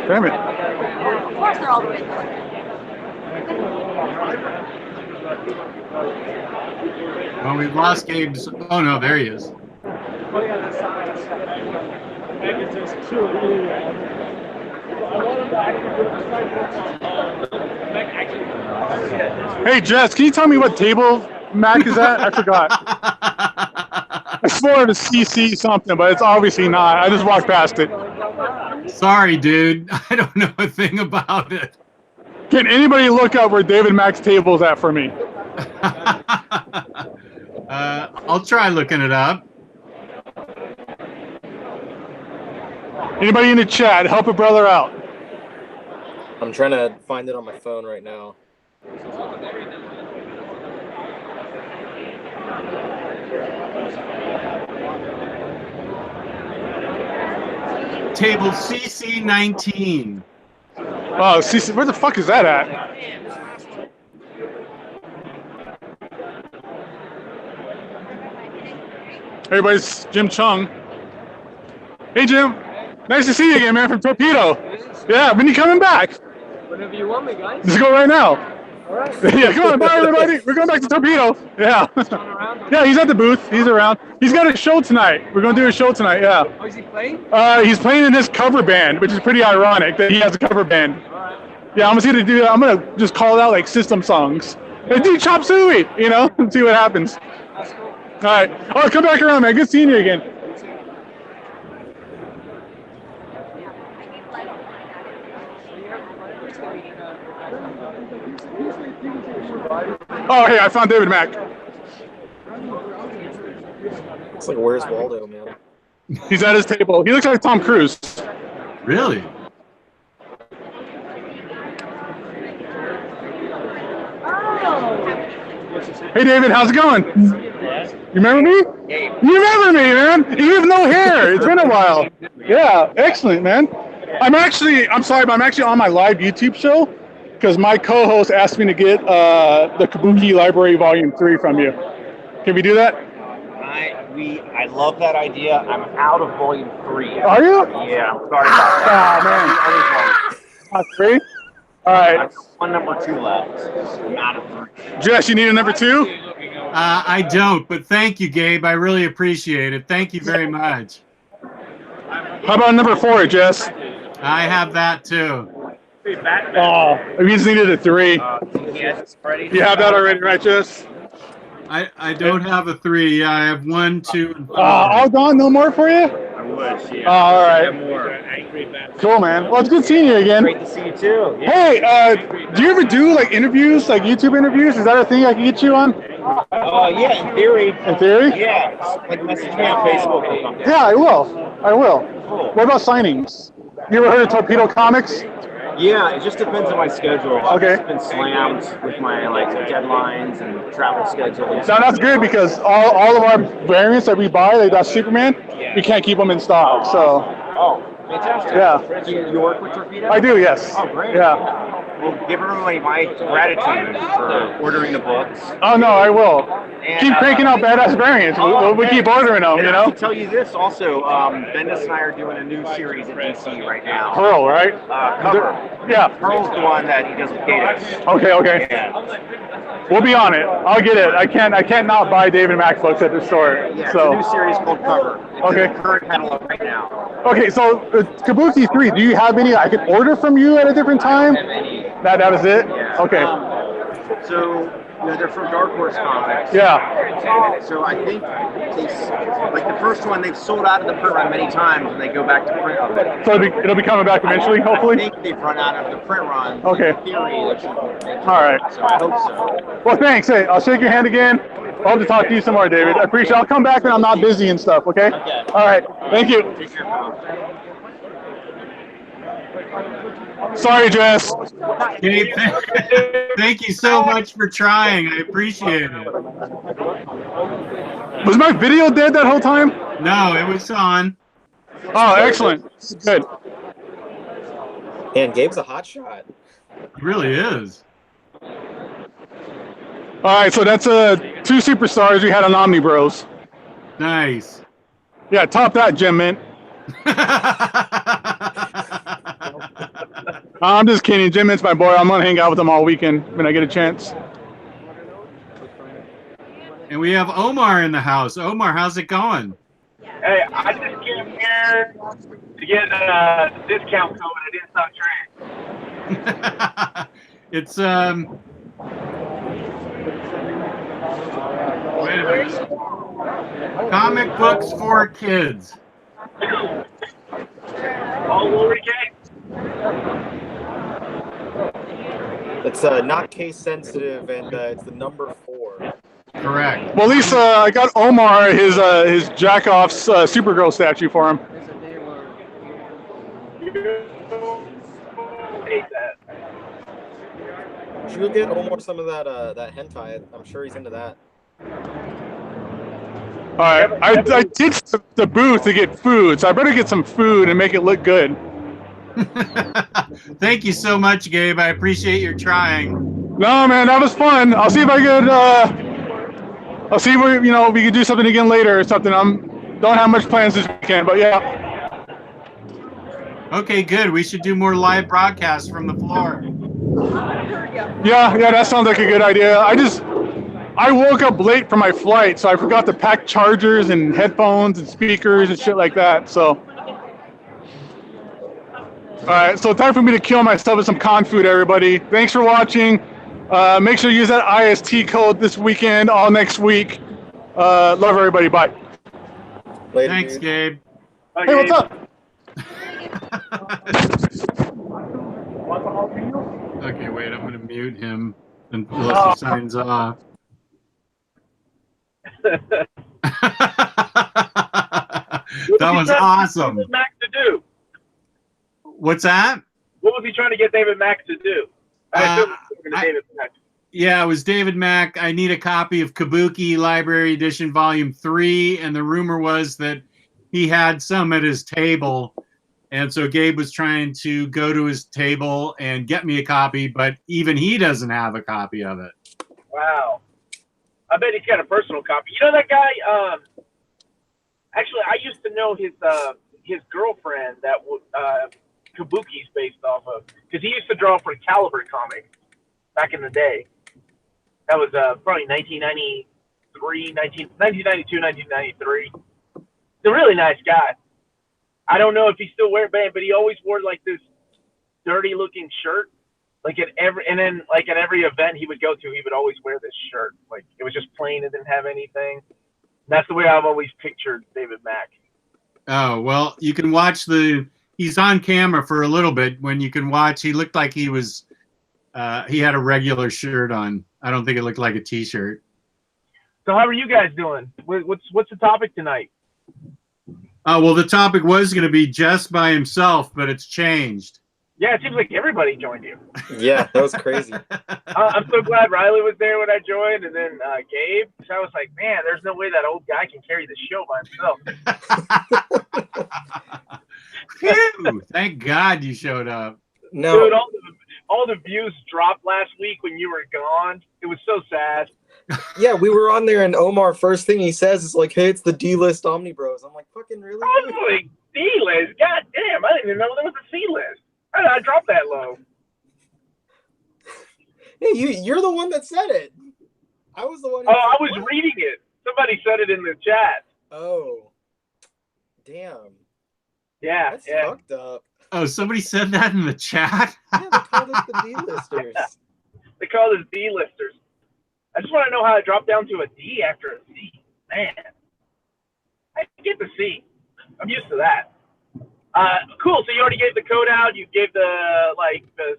Damn it. Of course they're all the way there. Well, we've lost Gabe's. Oh no, there he is. Hey Jess, can you tell me what table Mac is at? I forgot. I swore it was CC something, but it's obviously not. I just walked past it. Sorry, dude. I don't know a thing about it. Can anybody look up where David Mack's table is at for me? I'll try looking it up. Anybody in the chat, help a brother out. I'm trying to find it on my phone right now. table CC19. Oh, CC, where the fuck is that at? Everybody's Jim Chung. Hey, Jim. Nice to see you again, man, from Torpedo. Yeah, when you coming back? Whenever you want me, guys. Let's go right now. All right. Yeah, come on, bye, everybody. We're going back to Torpedo. Yeah. Yeah, he's at the booth. He's around. He's got a show tonight. We're going to do a show tonight, yeah. Oh, is he playing? He's playing in this cover band, which is pretty ironic that he has a cover band. All right. Yeah, I'm gonna just call it out like system songs. Hey, do Chop Suey, you know, and see what happens. That's cool. All right. Oh, come back around, man. Good seeing you again. Oh, hey, I found David Mack. It's like, where's Waldo, man? He's at his table. He looks like Tom Cruise. Really? Hey, David, how's it going? You remember me? Gabe. You remember me, man? You have no hair. It's been a while. Yeah, excellent, man. I'm actually on my live YouTube show because my co-host asked me to get the Kabuki Library Volume 3 from you. Can we do that? I love that idea. I'm out of volume 3. Are you? Yeah, I'm sorry about that. Oh, man. 3? All right. I've got one number 2 left. I'm out of 3. Jess, you need a number 2? I don't, but thank you, Gabe. I really appreciate it. Thank you very much. How about number 4, Jess? I have that too. Oh, we just needed a 3. Yes, ready? You have that already, right, Jess? I don't have a 3. I have 1, 2, and 4. All gone? No more for you? I wish, yeah. All right. More. Cool, man. Well, it's good seeing you again. Great to see you too. Yeah. Hey, do you ever do like interviews, like YouTube interviews? Is that a thing I can get you on? Yeah, in theory. In theory? Yeah, like message me on Facebook or something. Yeah, I will. I will. Cool. What about signings? You ever heard of Torpedo Comics? Yeah, it just depends on my schedule. Okay. I've just been slammed with my like deadlines and travel schedules. Now that's good because all of our variants that we buy, like that Superman, we can't keep them in stock. So. Oh, fantastic. Yeah. Do you work with Torpedo? I do, yes. Oh, great. Yeah. Well, give everybody my gratitude for ordering the books. Oh no, I will. And, Keep cranking out badass variants. We keep ordering them, and you I know. can tell you this also. Bendis and I are doing a new series at DC right now. Pearl, right? Cover. Yeah. Pearl's the one that he does with Gabe. Okay. Yeah. We'll be on it. I'll get it. I can't not buy David Mack books at the store. Yeah, So. it's a new series called Cover. It's Okay. in the current catalog right now. Okay, so Kabuki 3, do you have any I could order from you at a different time? I don't have any. That was it? Yeah. Okay. So, you know, they're from Dark Horse Comics. Yeah. So I think like the first one, they've sold out of the print run many times, and they go back to print of it. So it'll be coming back eventually, I hopefully? think they've run out of the print run. Okay. In theory, they should make it. All right. So I hope so. Well, thanks. Hey, I'll shake your hand again. I hope to talk to you some more, David. I appreciate it. I'll come back when I'm not busy and stuff, okay? Okay. All right. Thank you. Take care, pal. Sorry, Jess. Gabe, thank you so much for trying. I appreciate it. Was my video dead that whole time? No, it was on. Oh, excellent. Good. And Gabe's a hot shot. It really is. All right, so that's 2 superstars we had on OmniBros. Nice. Yeah, top that, Jim Mint. I'm just kidding. Jim Mint's my boy. I'm going to hang out with him all weekend when I get a chance. And we have Omar in the house. Omar, how's it going? Hey, I just came here to get a discount code at Inside Trade. It's wait a minute. Comic books for kids. All lowercase. It's not case sensitive, and it's the number 4. Correct. Well, at least I got Omar his Jack-Off's Supergirl statue for him. Hate that. Should we get Omar some of that hentai? I'm sure he's into that. All right, I did the booth to get food, so I better get some food and make it look good. Thank you so much, Gabe. I appreciate your trying. No, man, that was fun. I'll see if I could. I'll see if we can do something again later or something. Don't have much plans this weekend, but yeah. Okay, good. We should do more live broadcasts from the floor. Yeah, that sounds like a good idea. I woke up late for my flight, so I forgot to pack chargers and headphones and speakers and shit like that. So, all right, so time for me to kill myself with some con food, everybody. Thanks for watching. Make sure you use that IST code this weekend, all next week. Love everybody. Bye. Later, Thanks, dude. Gabe. Hey, what's up? Okay, wait, I'm going to mute him unless he signs off. That was awesome. What was Max to do? What's that? What was he trying to get David Max to do? I assume it was David Max. Yeah, it was David Mack. I need a copy of Kabuki Library Edition Volume 3, and the rumor was that he had some at his table. And so Gabe was trying to go to his table and get me a copy, but even he doesn't have a copy of it. Wow. I bet he's got a personal copy. You know that guy? Actually, I used to know his girlfriend that Kabuki's based off of, because he used to draw for Caliber Comics back in the day. That was probably 1992, 1993. He's a really nice guy. I don't know if he still wears band, but he always wore like this dirty looking shirt. Like at every event he would go to, he would always wear this shirt. Like it was just plain, it didn't have anything. And that's the way I've always pictured David Mack. Oh, well, you can watch he's on camera for a little bit. When you can watch, he looked like he had a regular shirt on. I don't think it looked like a t-shirt. So how are you guys doing? What's the topic tonight? Well, the topic was going to be Jess by himself, but it's changed. Yeah, it seems like everybody joined you. Yeah, that was crazy. I'm so glad Riley was there when I joined, and then Gabe. So I was like, man, there's no way that old guy can carry the show by himself. Phew, thank God you showed up. No. Dude, all the views dropped last week when you were gone. It was so sad. Yeah, we were on there, and Omar, first thing he says is like, hey, it's the D-list OmniBros. I'm like, fucking really? I was like, D-list? God damn, I didn't even know there was a C-list. I dropped that low. Hey, you're the one that said it. I was the one who I was reading it. Somebody said it in the chat. Oh. Damn. Yeah, That's yeah. fucked up. Oh, somebody said that in the chat? Yeah, they called us the D-listers. They called us D-listers. I just want to know how it dropped down to a D after a C. Man. I get the C. I'm used to that. Cool. So you already gave the code out. You gave the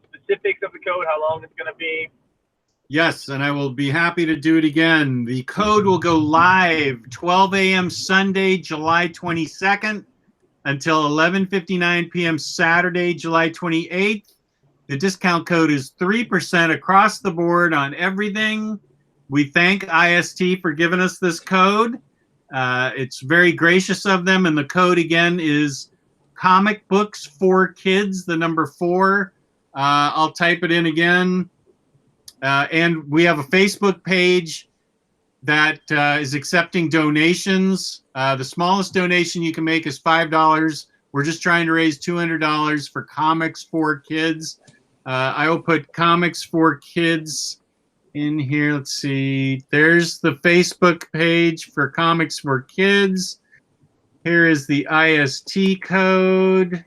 specifics of the code, how long it's going to be. Yes, and I will be happy to do it again. The code will go live 12 a.m. Sunday, July 22nd until 11:59 p.m. Saturday, July 28th. The discount code is 3% across the board on everything. We thank IST for giving us this code. It's very gracious of them, and the code again is Comic Books for Kids, the number 4. I'll type it in again. And we have a Facebook page that is accepting donations. The smallest donation you can make is $5. We're just trying to raise $200 for Comics for Kids. I will put Comics for Kids in here. Let's see. There's the Facebook page for Comics for Kids. Here is the IST code.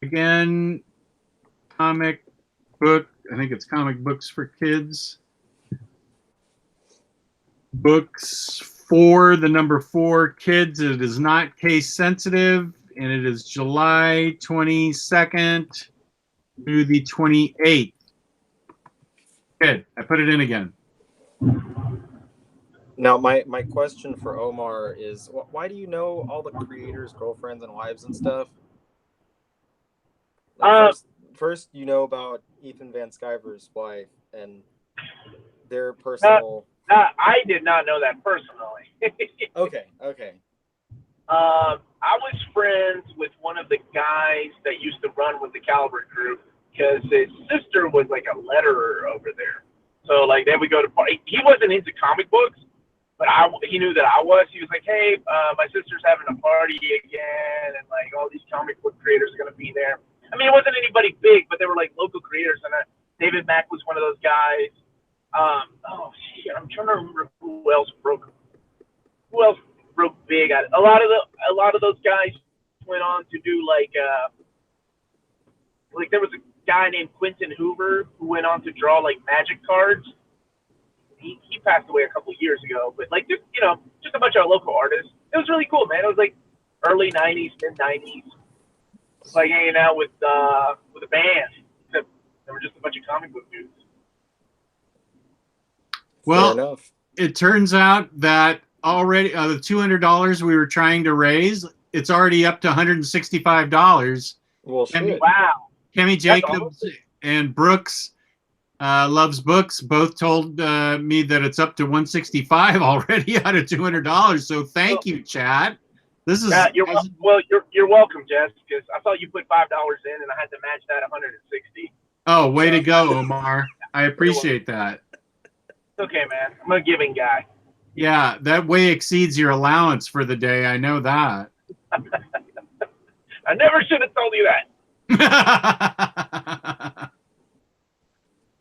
Again, comic book. I think it's Comic Books for Kids. Books for the number 4 kids. It is not case sensitive, and it is July 22nd through the 28th. Good. I put it in again. Now, my question for Omar is, why do you know all the creators' girlfriends and wives and stuff? First, you know about Ethan Van Sciver's wife and their personal I did not know that personally. Okay, okay. I was friends with one of the guys that used to run with the Caliber group because his sister was like a letterer over there. So like they would go to party. He wasn't into comic books, but he knew that I was. He was like, hey, my sister's having a party again, and like all these comic book creators are gonna be there. I mean, it wasn't anybody big, but they were like local creators, and David Mack was one of those guys. Oh shit, I'm trying to remember who else broke big. A lot of those guys went on to do like there was a guy named Quentin Hoover who went on to draw like magic cards. He passed away a couple years ago, but like just a bunch of local artists. It was really cool, man. It was like early '90s, mid '90s. It's like hanging out with a band. Except there were just a bunch of comic book dudes. Well, it turns out that already the $200 we were trying to raise, it's already up to $165. Well, shit. Wow. Kemi Jacobs and Brooks Loves Books both told me that it's up to $165 already out of $200. So thank you, Chad. This is you're welcome, Jess, because I thought you put $5 in and I had to match that 160. Oh, way to go, Omar. I appreciate that. It's okay, man. I'm a giving guy. Yeah, that way exceeds your allowance for the day. I know that. I never should have told you that.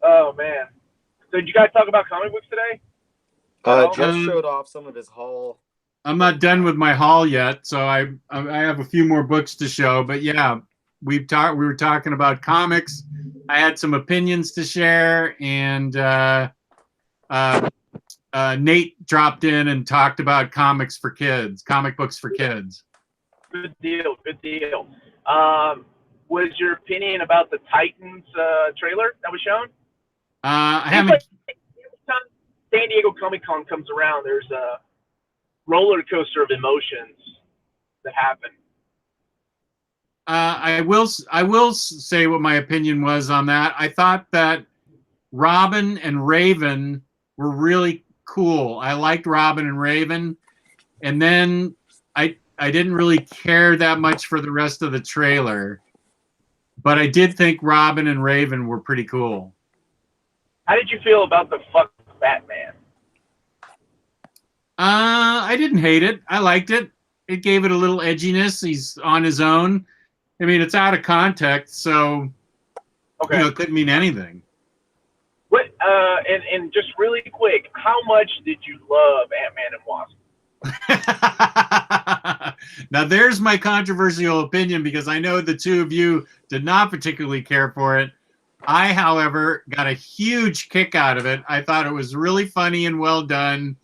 Oh, man. So did you guys talk about comic books today? Jeff showed off some of his haul. I'm not done with my haul yet, so I have a few more books to show. But yeah, we were talking about comics. I had some opinions to share, and Nate dropped in and talked about comic books for kids. Good deal. Good deal. Was your opinion about the Titans trailer that was shown? I haven't. Every time San Diego Comic Con comes around, there's a roller coaster of emotions that happen. I will say what my opinion was on that. I thought that Robin and Raven were really cool. I liked Robin and Raven, and then I didn't really care that much for the rest of the trailer, but I did think Robin and Raven were pretty cool. How did you feel about the fuck Batman? I didn't hate it. I liked it. It gave it a little edginess. He's on his own. I mean, it's out of context, so it could mean anything. What? And just really quick, how much did you love Ant-Man and Wasp? Now, there's my controversial opinion, because I know the two of you did not particularly care for it. I, however, got a huge kick out of it. I thought it was really funny and well done.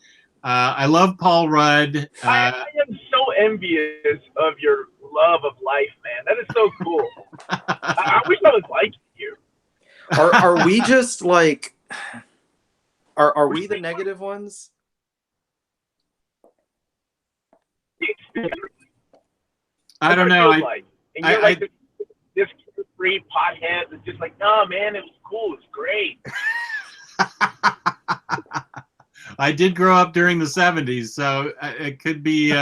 I love Paul Rudd. I am so envious of your love of life, man. That is so cool. I wish I was like you. Are we just like... Are we the negative ones? I don't know. And you're like this free pothead that's just like, no, man, it was cool. It's great. I did grow up during the 70s, so it could be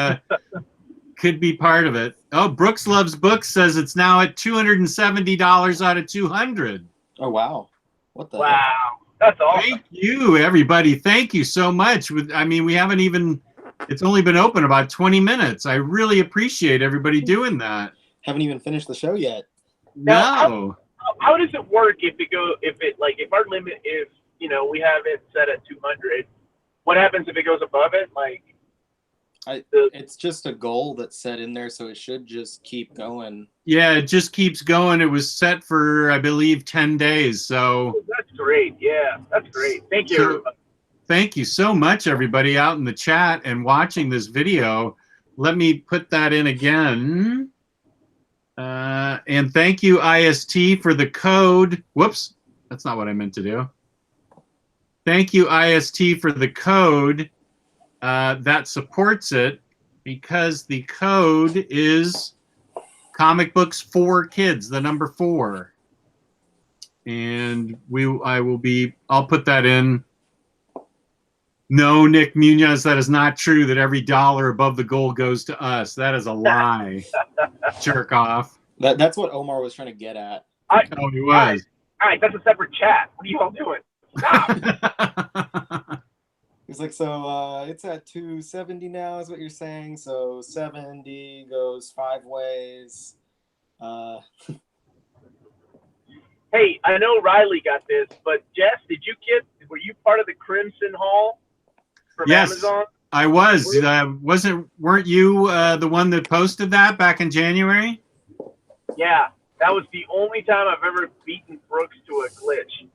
part of it. Oh, Brooks Loves Books says it's now at $270 out of $200. Oh, wow. What the Wow. heck? That's awesome. Thank you, everybody. Thank you so much. I mean, we haven't even, it's only been open about 20 minutes. I really appreciate everybody doing that. Haven't even finished the show yet. No. How does it work if our limit is, we have it set at 200, what happens if it goes above it? It's just a goal that's set in there, so it should just keep going. Yeah, it just keeps going. It was set for, I believe, 10 days. So that's great. Yeah, that's great. Thank you. So, thank you so much, everybody out in the chat and watching this video. Let me put that in again. And thank you, IST, for the code. Whoops, that's not what I meant to do. Thank you, IST, for the code that supports it, because the code is Comic Books for Kids, the number 4. And I'll put that in No, Nick Munoz, that is not true that every dollar above the goal goes to us. That is a lie. Jerk off. That's what Omar was trying to get at. Oh, he was. All right, that's a separate chat. What are you all doing? Stop. He's like, so it's at 270 now, is what you're saying. So 70 goes 5 ways. Hey, I know Riley got this, but Jess, were you part of the Crimson Haul from Amazon? I was. Weren't you the one that posted that back in January? Yeah, that was the only time I've ever beaten Brooks to a glitch.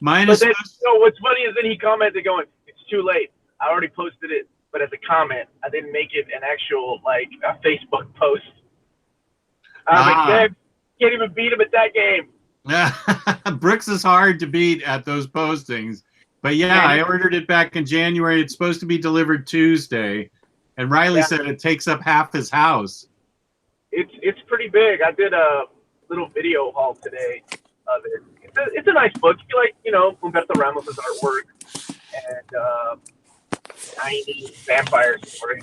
Minus. But then, what's funny is then he commented going, "It's too late. I already posted it, but as a comment, I didn't make it an actual a Facebook post." I was like, "Gabe, can't even beat him at that game." Brooks is hard to beat at those postings. But yeah, I ordered it back in January. It's supposed to be delivered Tuesday. And Riley said it takes up half his house. It's pretty big. I did a little video haul today of it. It's a nice book. You like, Humberto Ramos' artwork and tiny vampire story.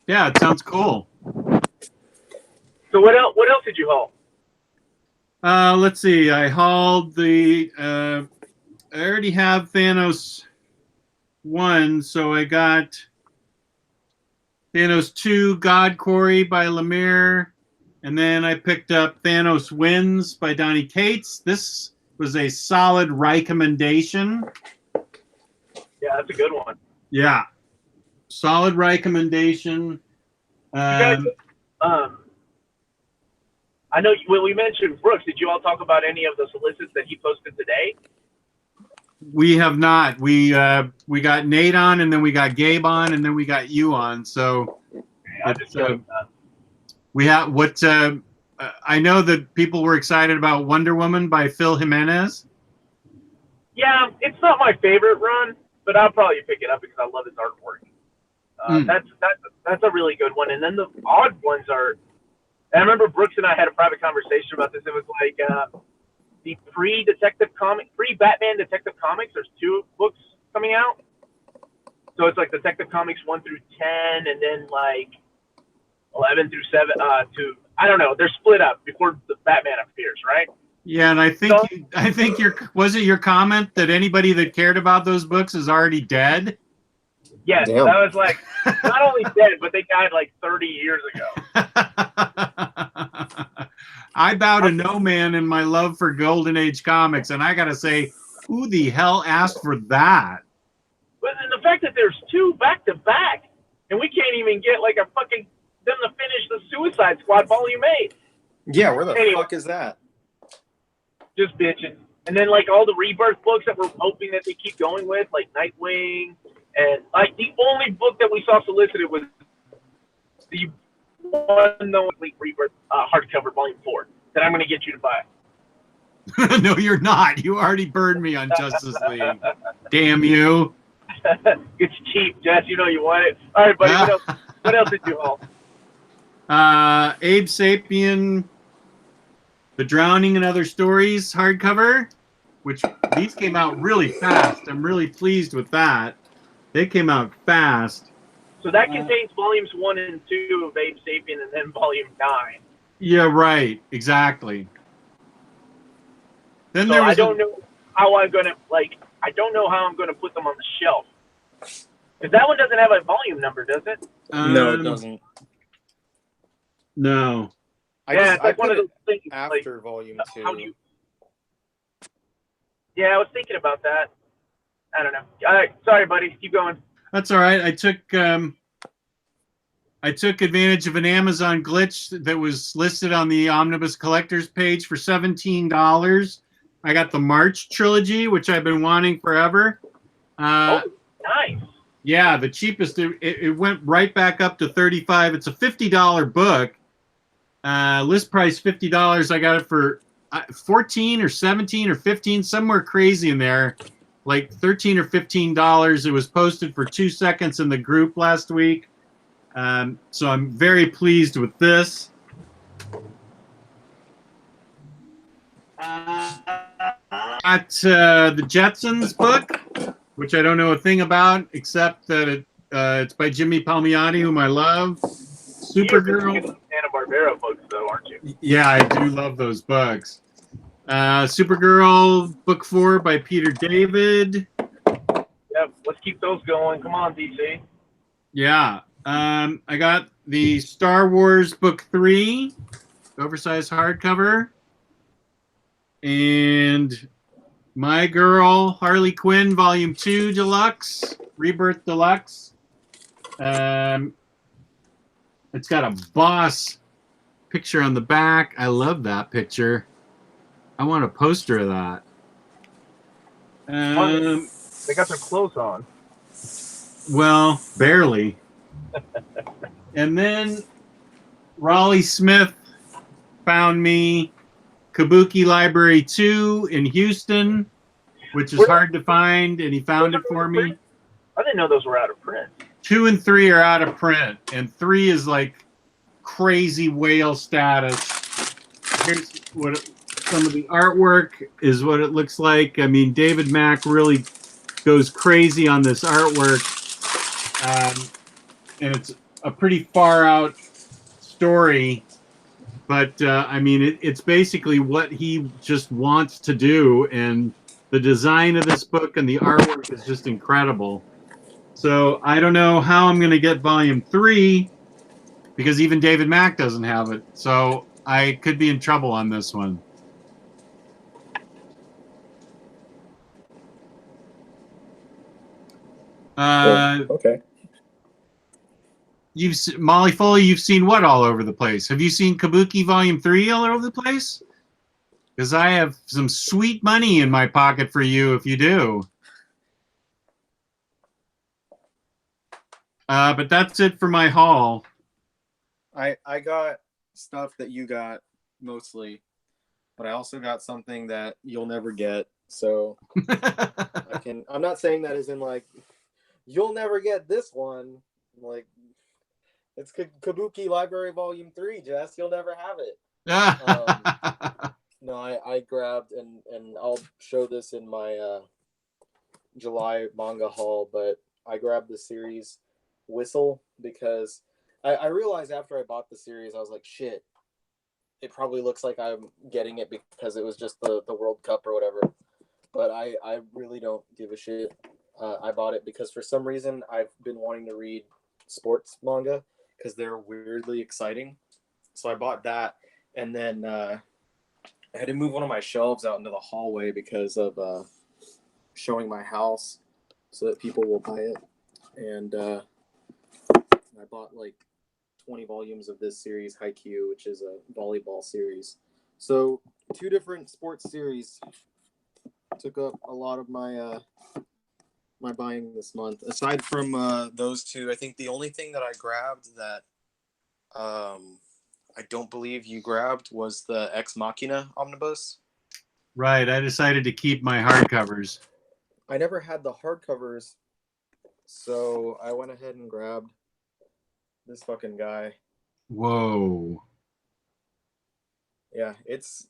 Yeah, it sounds cool. So what else did you haul? Let's see. I hauled the. I already have Thanos 1, so I got Thanos 2, God Quarry by Lemire, and then I picked up Thanos Wins by Donny Cates. This was a solid recommendation. Yeah, that's a good one. Yeah, solid recommendation. You guys, I know when we mentioned Brooks, did you all talk about any of the solicits that he posted today? We have not. We got Nate on, and then we got Gabe on, and then we got you on. So we have what I know that people were excited about Wonder Woman by Phil Jimenez. Yeah, it's not my favorite run, but I'll probably pick it up because I love his artwork. That's a really good one. And then the odd ones are. And I remember Brooks and I had a private conversation about this. It was like the pre-Batman Detective Comics. There's 2 books coming out. So it's like Detective Comics 1 through 10, and then 11 through 7 to I don't know. They're split up before the Batman appears, right? Yeah, and I think was it your comment that anybody that cared about those books is already dead? Yes, Damn. I was like, not only dead, but they died 30 years ago. I bow to no man in my love for Golden Age comics, and I gotta say, who the hell asked for that? But the fact that there's 2 back to back, and we can't even get them to finish the Suicide Squad Volume 8. Yeah, where the fuck is that? Just bitching. And then all the Rebirth books that we're hoping that they keep going with, like Nightwing, and the only book that we saw solicited was the one no Rebirth hardcover Volume 4 that I'm going to get you to buy. No, you're not. You already burned me on Justice League. Damn you. It's cheap, Jess. You know you want it. All right, buddy. What else did you haul? Abe Sapien, The Drowning and Other Stories hardcover, which these came out really fast. I'm really pleased with that. They came out fast. So that contains volumes 1 and 2 of Abe Sapien, and then volume 9. Yeah, right. Exactly. Then So I don't know how I'm gonna I don't know how I'm gonna put them on the shelf. Because that one doesn't have a volume number, does it? No, it doesn't. No. It's like one of those things after volume 2. How do you? Yeah, I was thinking about that. I don't know. All right, sorry, buddy. Keep going. That's all right. I took advantage of an Amazon glitch that was listed on the Omnibus Collectors page for $17. I got the March trilogy, which I've been wanting forever. Nice. Yeah, the cheapest. It went right back up to $35. It's a $50 book. List price $50. I got it for 14 or 17 or 15, somewhere crazy in there, like $13 or $15. It was posted for 2 seconds in the group last week. So I'm very pleased with this. got the Jetsons book, which I don't know a thing about, except that it's by Jimmy Palmiotti, whom I love. Supergirl. You're Hanna-Barbera books, though, aren't you? Yeah, I do love those books. Supergirl book 4 by Peter David. Yep, let's keep those going. Come on, DC. Yeah. I got the Star Wars book 3, oversized hardcover. And My Girl, Harley Quinn, Volume 2 Deluxe, Rebirth Deluxe. It's got a boss picture on the back. I love that picture. I want a poster of that. They got their clothes on. Well, barely. And then Raleigh Smith found me Kabuki Library 2 in Houston, which is hard to find, and he found it for me. I didn't know those were out of print. 2 and 3 are out of print, and 3 is like crazy whale status. Here's what some of the artwork is, what it looks like. I mean, David Mack really goes crazy on this artwork, and it's a pretty far out story, but I mean, it's basically what he just wants to do, and the design of this book and the artwork is just incredible. So I don't know how I'm going to get volume 3, because even David Mack doesn't have it. So I could be in trouble on this one. Okay. Molly Foley, you've seen what all over the place? Have you seen Kabuki Volume 3 all over the place? Because I have some sweet money in my pocket for you if you do. But that's it for my haul. I got stuff that you got mostly, but I also got something that you'll never get. So I'm not saying that as in like you'll never get this one. Like it's Kabuki Library Volume 3, Jess. You'll never have it. No, I grabbed and I'll show this in my July manga haul, but I grabbed the series Whistle because I realized after I bought the series, I was like, shit, it probably looks like I'm getting it because it was just the World Cup or whatever. But I really don't give a shit. I bought it because for some reason I've been wanting to read sports manga because they're weirdly exciting. So I bought that, and then I had to move one of my shelves out into the hallway because of showing my house so that people will buy it. And I bought like 20 volumes of this series, Haikyuu, which is a volleyball series. So 2 different sports series took up a lot of my my buying this month. Aside from those 2, I think the only thing that I grabbed that I don't believe you grabbed was the Ex Machina Omnibus. Right, I decided to keep my hardcovers. I never had the hardcovers, so I went ahead and grabbed this fucking guy. Whoa. Yeah, it's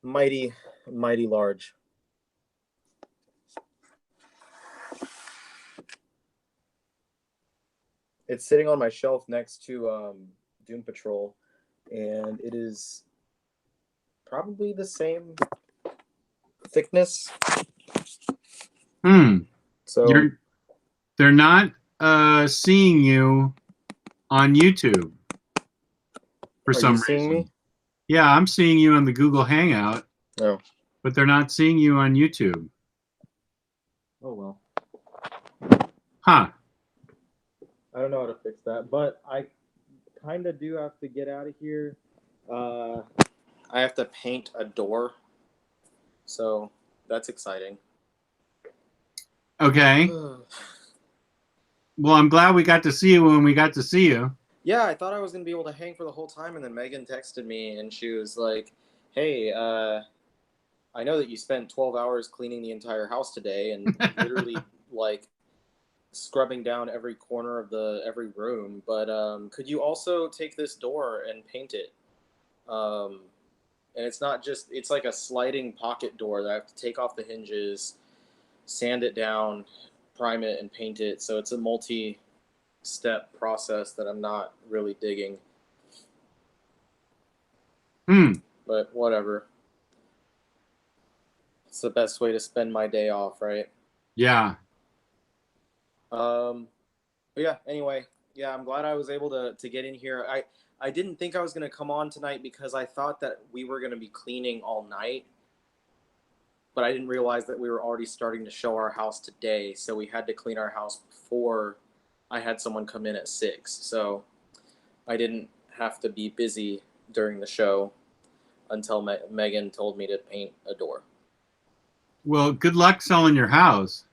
mighty, mighty large. It's sitting on my shelf next to Doom Patrol, and it is probably the same thickness. So they're not seeing you on YouTube for some reason. Me? Yeah, I'm seeing you on the Google Hangout. Oh. But they're not seeing you on YouTube. Oh well. Huh. I don't know how to fix that, but I kind of do have to get out of here. I have to paint a door, so that's exciting. Okay. Well, I'm glad we got to see you when we got to see you. Yeah, I thought I was going to be able to hang for the whole time, and then Megan texted me, and she was like, hey, I know that you spent 12 hours cleaning the entire house today, and literally, like, scrubbing down every corner of every room, but could you also take this door and paint it? And it's not just, it's like a sliding pocket door that I have to take off the hinges, sand it down, prime it, and paint it. So it's a multi-step process that I'm not really digging. But whatever. It's the best way to spend my day off, right? Yeah. But yeah, anyway, yeah, I'm glad I was able to get in here. I didn't think I was going to come on tonight because I thought that we were going to be cleaning all night. But I didn't realize that we were already starting to show our house today. So we had to clean our house before I had someone come in at 6. So I didn't have to be busy during the show until Megan told me to paint a door. Well, good luck selling your house.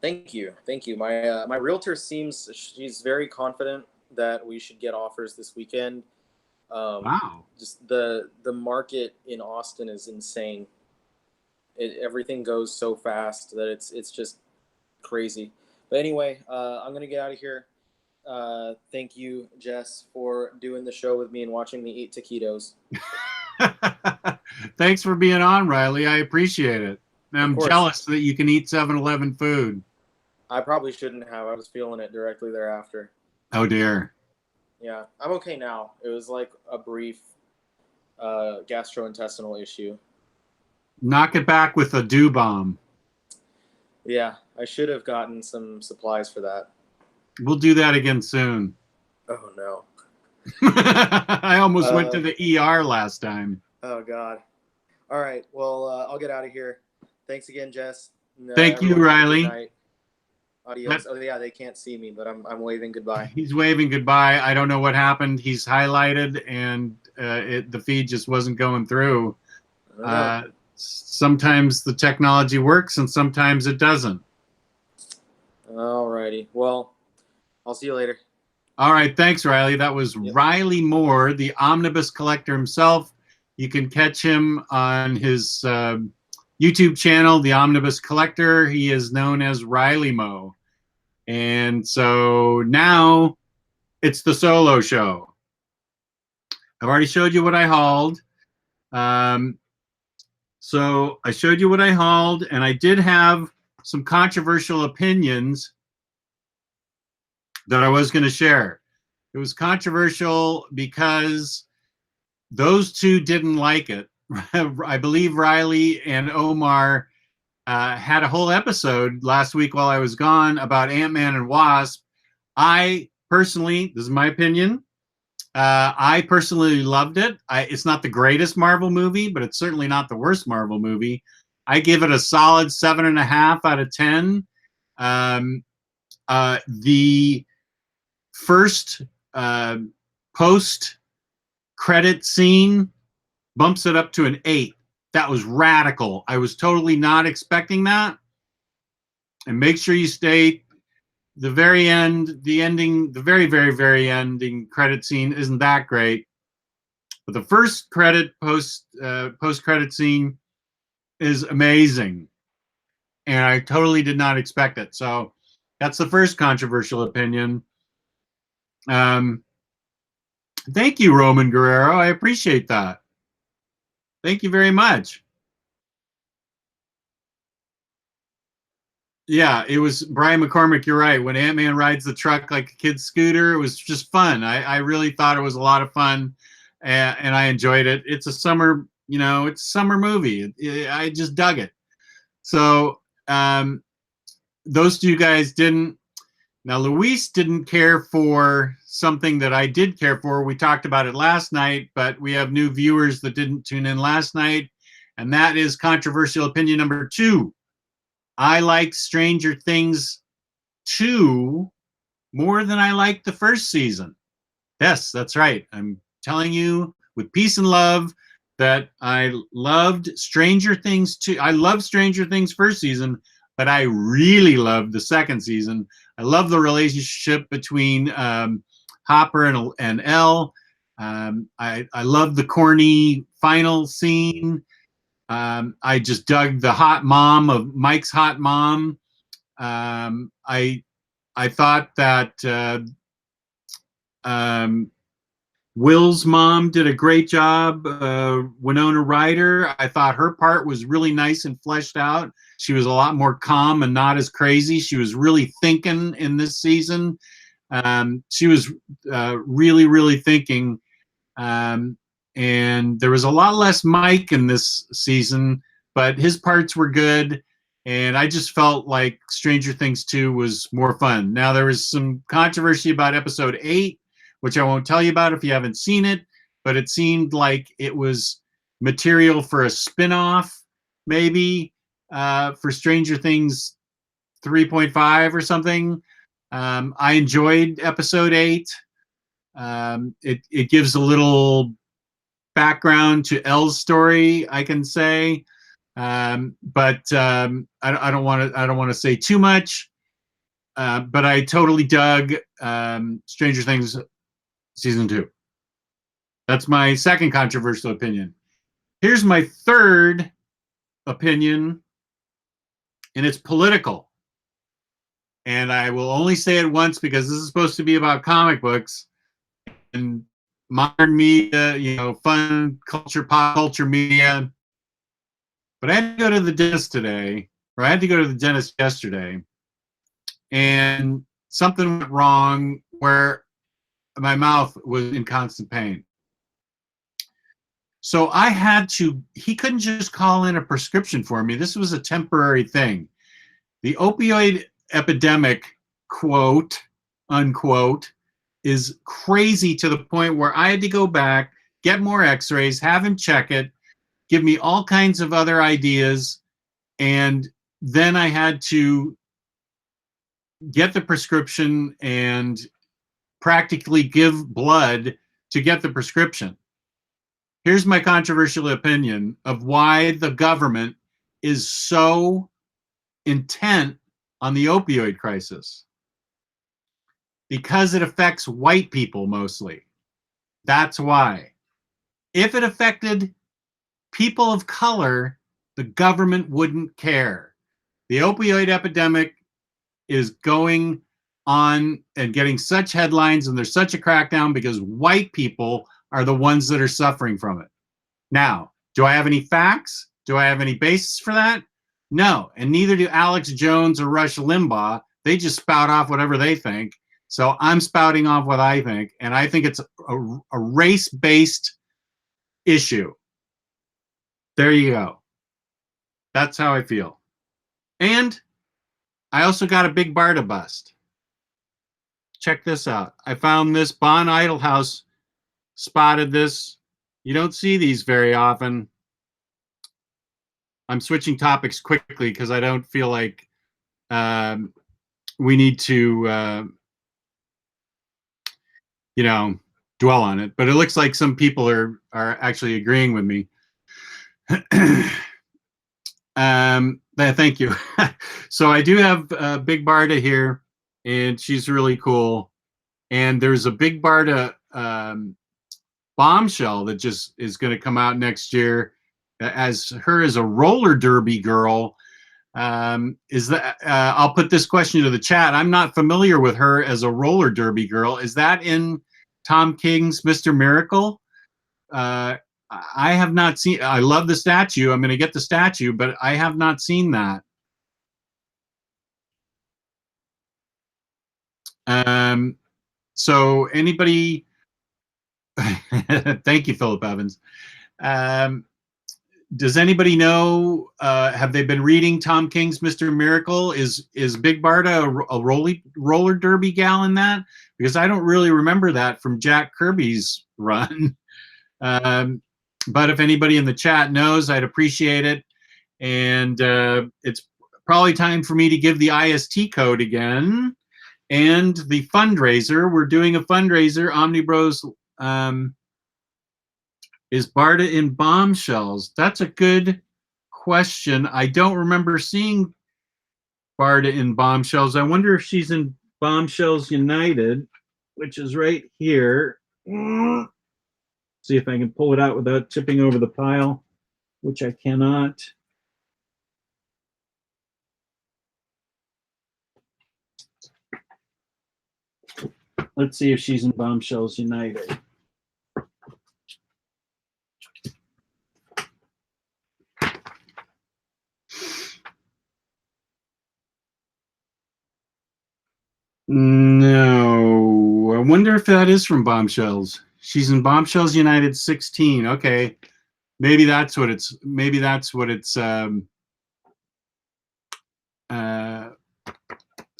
Thank you. Thank you. My realtor she's very confident that we should get offers this weekend. Wow. Just the market in Austin is insane. Everything goes so fast that it's just crazy. But anyway, I'm going to get out of here. Thank you, Jess, for doing the show with me and watching me eat taquitos. Thanks for being on, Riley. I appreciate it. I'm jealous that you can eat 7-Eleven food. I probably shouldn't have. I was feeling it directly thereafter. Oh, dear. Yeah, I'm okay now. It was like a brief gastrointestinal issue. Knock it back with a dew bomb. Yeah, I should have gotten some supplies for that. We'll do that again soon. Oh, no. I almost went to the ER last time. Oh, God. All right. Well, I'll get out of here. Thanks again, Jess. Thank you, Riley. Adios. Oh, yeah, they can't see me, but I'm waving goodbye. He's waving goodbye. I don't know what happened. He's highlighted, and the feed just wasn't going through. Sometimes the technology works, and sometimes it doesn't. All righty. Well, I'll see you later. All right. Thanks, Riley. That was Ryleymo, the Omnibus Collector himself. You can catch him on his YouTube channel, the Omnibus Collector. He is known as Ryleymo. And so now it's the solo show. I've already showed you what I hauled. So I showed you what I hauled, and I did have some controversial opinions that I was going to share. It was controversial because those two didn't like it. I believe Riley and Omar had a whole episode last week while I was gone about Ant-Man and Wasp. I personally, this is my opinion, I personally loved it. It's not the greatest Marvel movie, but it's certainly not the worst Marvel movie. I give it a solid 7.5 out of 10. The first post-credit scene bumps it up to an 8. That was radical. I was totally not expecting that. And make sure you stay. The very end, the ending, the very, very, very ending credit scene isn't that great. But the first post-credit scene is amazing. And I totally did not expect it. So that's the first controversial opinion. Thank you, Roman Guerrero. I appreciate that. Thank you very much. Yeah, it was Brian McCormick. You're right. When Ant-Man rides the truck like a kid's scooter, it was just fun. I really thought it was a lot of fun, and I enjoyed it. It's a summer, it's a summer movie. I just dug it. So those two guys didn't. Now, Luis didn't care for something that I did care for. We talked about it last night, but we have new viewers that didn't tune in last night, and that is controversial opinion number 2. I like Stranger Things 2 more than I liked the first season. Yes, that's right. I'm telling you with peace and love that I loved Stranger Things 2. I loved Stranger Things first season, but I really loved the second season. I love the relationship between Hopper and Elle. I love the corny final scene. I just dug the hot mom of Mike's hot mom. I thought that Will's mom did a great job. Winona Ryder, I thought her part was really nice and fleshed out. She was a lot more calm and not as crazy. She was really thinking in this season. She was really, really thinking. And there was a lot less Mike in this season, but his parts were good. And I just felt like Stranger Things 2 was more fun. Now, there was some controversy about episode 8, which I won't tell you about if you haven't seen it, but it seemed like it was material for a spin-off, maybe, for Stranger Things 3.5 or something. I enjoyed episode 8. It gives a little background to Elle's story, I can say, but I don't want to say too much. But I totally dug Stranger Things season 2. That's my second controversial opinion. Here's my third opinion, and it's political. And I will only say it once because this is supposed to be about comic books and modern media, you know, fun culture, pop culture media. But I had to go to the dentist today, or I had to go to the dentist yesterday, and something went wrong where my mouth was in constant pain. So I had to, he couldn't just call in a prescription for me. This was a temporary thing. The opioid epidemic, quote, unquote, is crazy to the point where I had to go back, get more x-rays, have him check it, give me all kinds of other ideas, and then I had to get the prescription and practically give blood to get the prescription. Here's my controversial opinion of why the government is so intent on the opioid crisis. Because it affects white people mostly. That's why. If it affected people of color, the government wouldn't care. The opioid epidemic is going on and getting such headlines, and there's such a crackdown because white people are the ones that are suffering from it. Now, do I have any facts? Do I have any basis for that? No, and neither do Alex Jones or Rush Limbaugh. They just spout off whatever they think. So I'm spouting off what I think, and I think it's a race-based issue. There you go. That's how I feel. And I also got a big Barda bust. Check this out. I found this. Bon Idlehouse spotted this. You don't see these very often. I'm switching topics quickly because I don't feel like we need to, you know, dwell on it. But it looks like some people are actually agreeing with me. Thank you. So I do have Big Barda here, and she's really cool. And there's a Big Barda bombshell that just is going to come out next year as her as a roller derby girl. Is that I'll put this question to the chat. I'm not familiar with her as a roller derby girl. Is that in Tom King's Mr. Miracle? I have not seen. I love the statue. I'm going to get the statue, but I have not seen that. So anybody? Thank you, Philip Evans. Does anybody know? Have they been reading Tom King's Mr. Miracle? Is Big Barda a roller derby gal in that? Because I don't really remember that from Jack Kirby's run. But if anybody in the chat knows, I'd appreciate it. And it's probably time for me to give the IST code again. And the fundraiser. We're doing a fundraiser. OmniBros. Is Barda in Bombshells? That's a good question. I don't remember seeing Barda in Bombshells. I wonder if she's in Bombshells United, which is right here. See if I can pull it out without tipping over the pile, which I cannot. Let's see if she's in Bombshells United. wonder if that is from Bombshells. She's in Bombshells United 16. Okay, maybe that's what it's. Maybe that's what it's.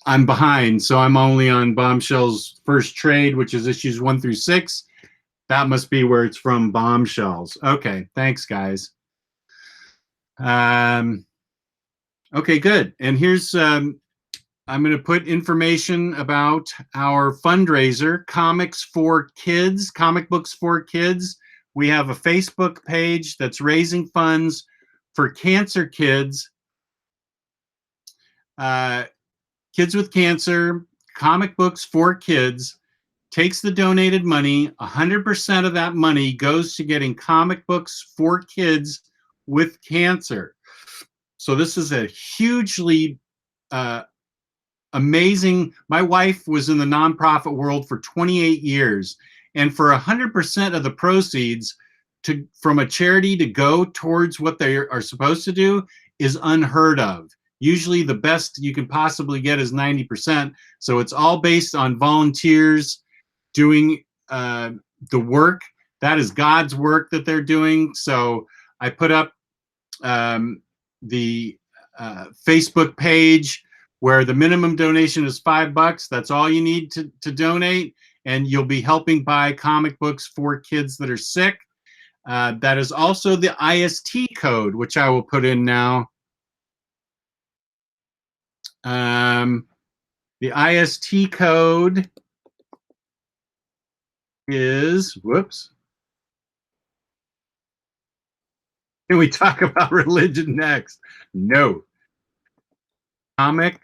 I'm behind, so I'm only on Bombshells First Trade, which is issues 1 through 6. That must be where it's from, Bombshells. Okay, thanks, guys. Okay, good. And here's I'm going to put information about our fundraiser, Comics for Kids, Comic Books for Kids. We have a Facebook page that's raising funds for cancer kids. Kids with Cancer, Comic Books for Kids, takes the donated money. 100% of that money goes to getting comic books for kids with cancer. So this is a hugely amazing. My wife was in the nonprofit world for 28 years, and for 100% of the proceeds from a charity to go towards what they are supposed to do is unheard of. Usually the best you can possibly get is 90%. So it's all based on volunteers doing the work. That is God's work that they're doing. So I put up the Facebook page where the minimum donation is $5. That's all you need to donate. And you'll be helping buy comic books for kids that are sick. That is also the IST code, which I will put in now. The IST code is, whoops. Can we talk about religion next? No. Comic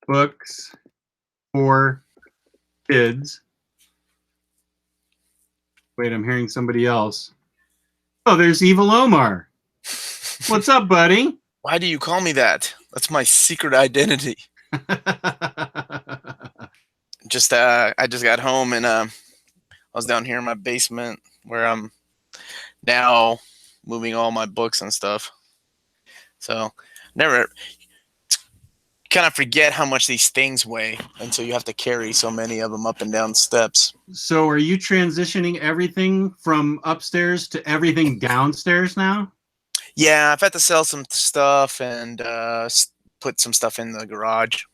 books for kids. Wait, I'm hearing somebody else. Oh, there's Evil Omar. What's up, buddy? Why do you call me that? That's my secret identity. I just got home and I was down here in my basement where I'm now moving all my books and stuff. So never kind of forget how much these things weigh until you have to carry so many of them up and down steps. So are you transitioning everything from upstairs to everything downstairs now? Yeah, I've had to sell some stuff and put some stuff in the garage,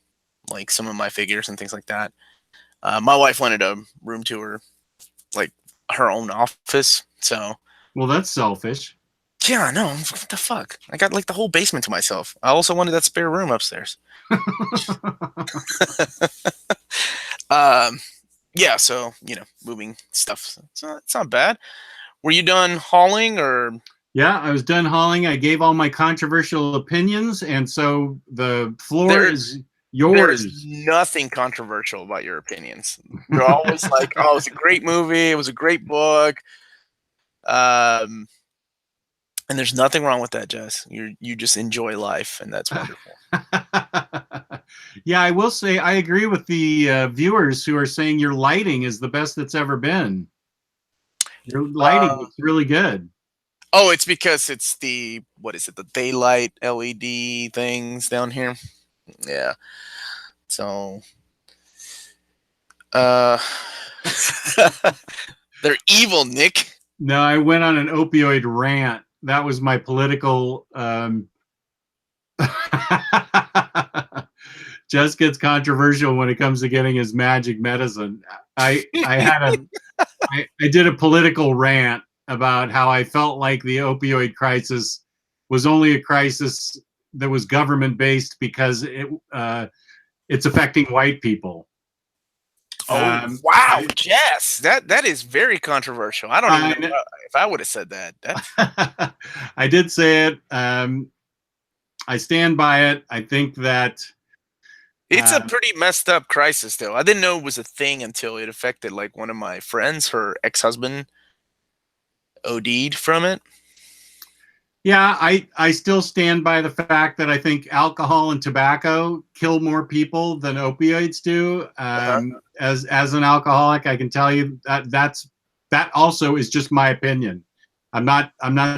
like some of my figures and things like that. My wife wanted a room tour, like her own office. So, well, that's selfish. Yeah, I know. What the fuck? I got like the whole basement to myself. I also wanted that spare room upstairs. Yeah, so moving stuff. It's not bad. Were you done hauling or? Yeah, I was done hauling. I gave all my controversial opinions, and so the floor is yours. There's nothing controversial about your opinions. You're always like, "Oh, it was a great movie. It was a great book." And there's nothing wrong with that, Jess. You just enjoy life, and that's wonderful. Yeah, I will say I agree with the viewers who are saying your lighting is the best that's ever been. Your lighting looks really good. Oh, it's because it's the daylight LED things down here. Yeah. So they're evil, Nick. No, I went on an opioid rant. That was my political Just gets controversial when it comes to getting his magic medicine. I did a political rant about how I felt like the opioid crisis was only a crisis that was government based because it's affecting white people. Oh wow, Jess, that is very controversial. I don't even know if I would have said that. I did say it. I stand by it. I think that it's a pretty messed up crisis, though. I didn't know it was a thing until it affected like one of my friends. Her ex-husband OD'd from it. Yeah, I still stand by the fact that I think alcohol and tobacco kill more people than opioids do. As an alcoholic, I can tell you that also is just my opinion. I'm not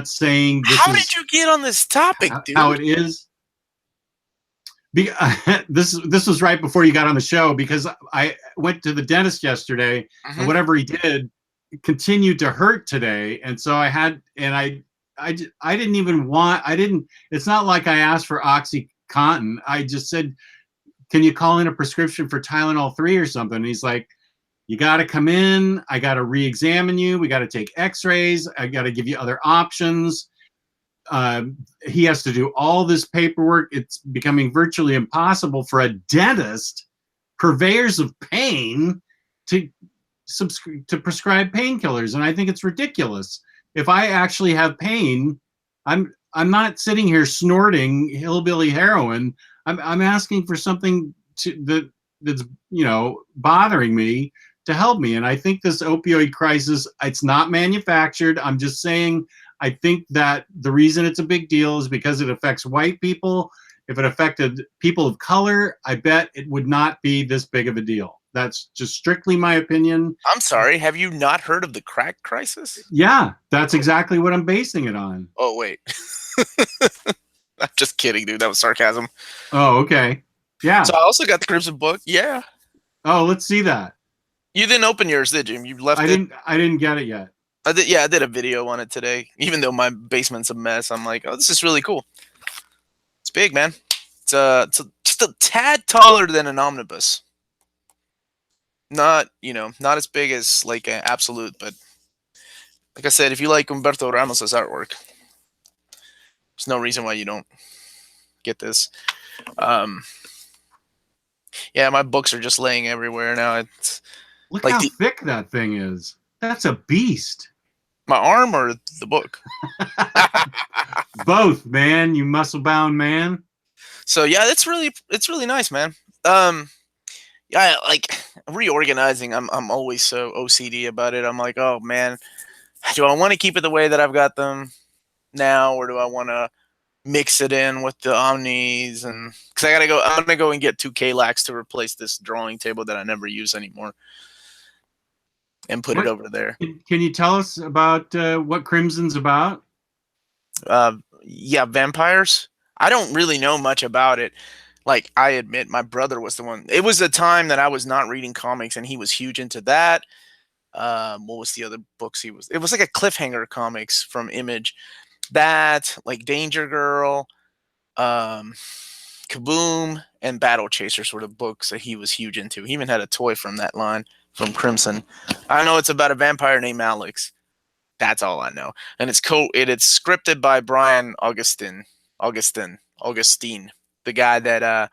saying this How did you get on this topic, dude? How it is. This was right before you got on the show because I went to the dentist yesterday and whatever he did continued to hurt today, and so I didn't even want. It's not like I asked for OxyContin. I just said, "Can you call in a prescription for Tylenol 3 or something?" And he's like, "You got to come in. I got to re-examine you. We got to take X-rays. I got to give you other options." He has to do all this paperwork. It's becoming virtually impossible for a dentist, purveyors of pain, to prescribe painkillers, and I think it's ridiculous. If I actually have pain, I'm not sitting here snorting hillbilly heroin. I'm asking for something that's bothering me to help me, and I think this opioid crisis, it's not manufactured. I'm just saying. I think that the reason it's a big deal is because it affects white people. If it affected people of color, I bet it would not be this big of a deal. That's just strictly my opinion. I'm sorry. Have you not heard of the crack crisis? Yeah, that's exactly what I'm basing it on. Oh, wait. I'm just kidding, dude. That was sarcasm. Oh, okay. Yeah. So I also got the Crimson book. Yeah. Oh, let's see that. You didn't open yours, did you? You left it. I didn't get it yet. I did a video on it today. Even though my basement's a mess, I'm like, oh, this is really cool. It's big, man. It's just a tad taller than an omnibus. Not as big as like an absolute, but like I said, if you like Humberto Ramos's artwork, there's no reason why you don't get this. Yeah, my books are just laying everywhere now. It's look like how thick that thing is. That's a beast. My arm or the book? Both, man. You muscle-bound man. So yeah, it's really nice, man. Yeah, like reorganizing. I'm always so OCD about it. I'm like, oh man, do I want to keep it the way that I've got them now, or do I want to mix it in with the Omnis? And because I'm gonna go and get 2 K-Lax to replace this drawing table that I never use anymore. And put it over there. Can you tell us about what Crimson's about? Yeah, vampires. I don't really know much about it. Like, I admit, my brother was the one. It was a time that I was not reading comics, and he was huge into that. What was the other books he was? It was like a cliffhanger comics from Image. That, like Danger Girl, Kaboom, and Battle Chaser sort of books that he was huge into. He even had a toy from that line. From Crimson. I know it's about a vampire named Alex. That's all I know. And it's scripted by Brian Augustine, the guy that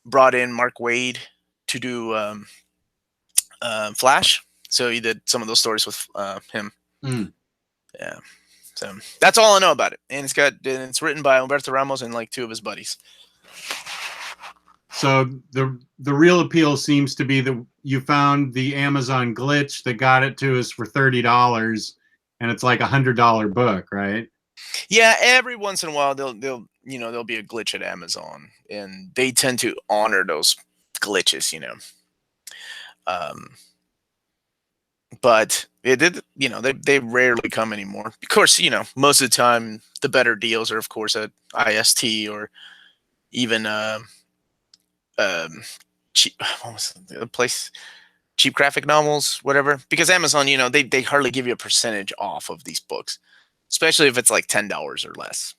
brought in Mark Waid to do Flash. So he did some of those stories with him. Yeah. So that's all I know about it. And it's written by Humberto Ramos and like 2 of his buddies. So the real appeal seems to be that you found the Amazon glitch that got it to us for $30, and it's like $100 book, right? Yeah, every once in a while there'll be a glitch at Amazon, and they tend to honor those glitches, But it did, they rarely come anymore. Of course, most of the time the better deals are, of course, at IST or even cheap, what was the place? Cheap graphic novels, whatever. Because Amazon, they hardly give you a percentage off of these books, especially if it's like $10 or less.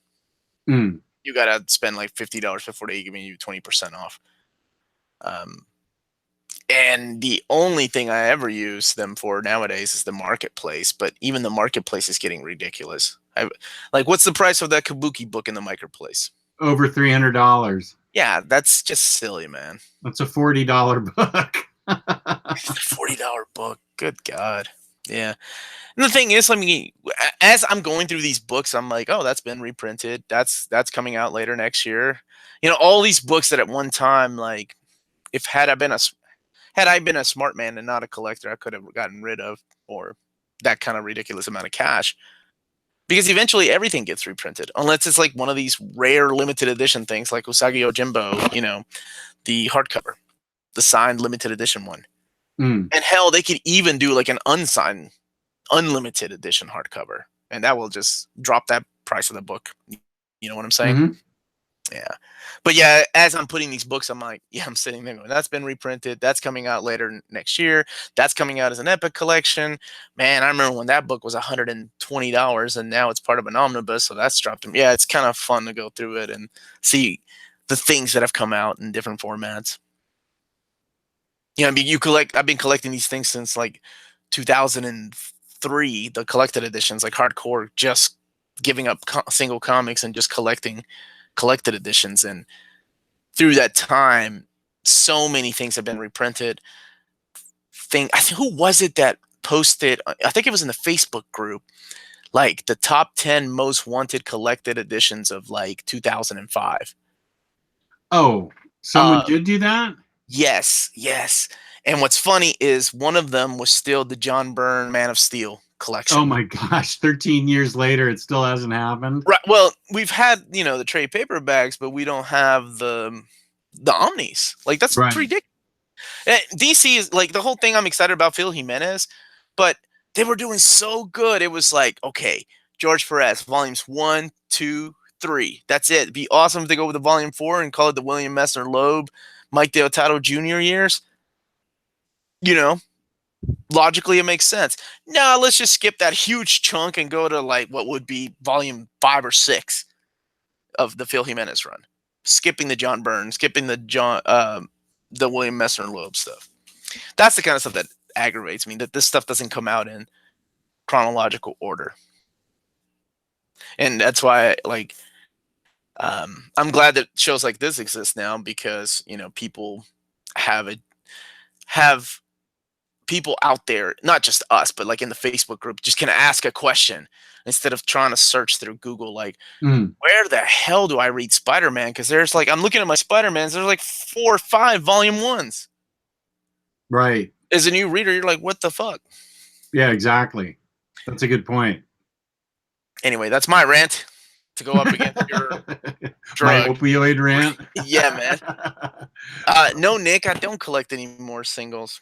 You gotta spend like $50 before they give you 20% off. And the only thing I ever use them for nowadays is the marketplace. But even the marketplace is getting ridiculous. What's the price of that Kabuki book in the marketplace? Over $300. Yeah, that's just silly, man. That's a $40 book. $40 book. Good God. Yeah. And the thing is, as I'm going through these books, I'm like, oh, that's been reprinted. That's coming out later next year. All these books that at one time, like, had I been a smart man and not a collector, I could have gotten rid of, or that kind of ridiculous amount of cash. Because eventually everything gets reprinted, unless it's like one of these rare limited edition things like Usagi Yojimbo, the hardcover, the signed limited edition one. And hell, they could even do like an unsigned, unlimited edition hardcover, and that will just drop that price of the book. You know what I'm saying? Yeah. But yeah, as I'm putting these books, I'm like, yeah, I'm sitting there going, that's been reprinted. That's coming out later next year. That's coming out as an Epic collection. Man, I remember when that book was $120 and now it's part of an omnibus. So that's dropped. Yeah, it's kind of fun to go through it and see the things that have come out in different formats. You know, I mean, I've been collecting these things since like 2003, the collected editions, like hardcore, just giving up single comics and just collecting collected editions. And through that time, so many things have been reprinted. Who was it that posted? I think it was in the Facebook group, like the top 10 most wanted collected editions of like 2005. Oh, someone did do that? Yes. And what's funny is one of them was still the John Byrne Man of Steel collection. Oh my gosh, 13 years later, it still hasn't happened. Right. Well, we've had, the trade paperbacks, but we don't have the Omnis. Like, that's ridiculous. DC is like the whole thing. I'm excited about Phil Jimenez, but they were doing so good. It was like, okay, George Perez, volumes 1, 2, 3. That's it. It'd be awesome if they go with the volume 4 and call it the William Messner Loeb, Mike Deodato Jr. years. Logically it makes sense. No, let's just skip that huge chunk and go to like what would be volume 5 or 6 of the Phil Jimenez run. Skipping the John Byrne, skipping the William Messner Loeb stuff. That's the kind of stuff that aggravates me, that this stuff doesn't come out in chronological order. And that's why I'm glad that shows like this exist now, because people have people out there, not just us, but like in the Facebook group, just can ask a question instead of trying to search through Google, like, where the hell do I read Spider-Man? Because there's like, I'm looking at my Spider-Mans, there's like 4 or 5 volume 1s. Right. As a new reader, you're like, what the fuck? Yeah, exactly. That's a good point. Anyway, that's my rant to go up against your drug. My opioid rant? Yeah, man. No, Nick, I don't collect any more singles.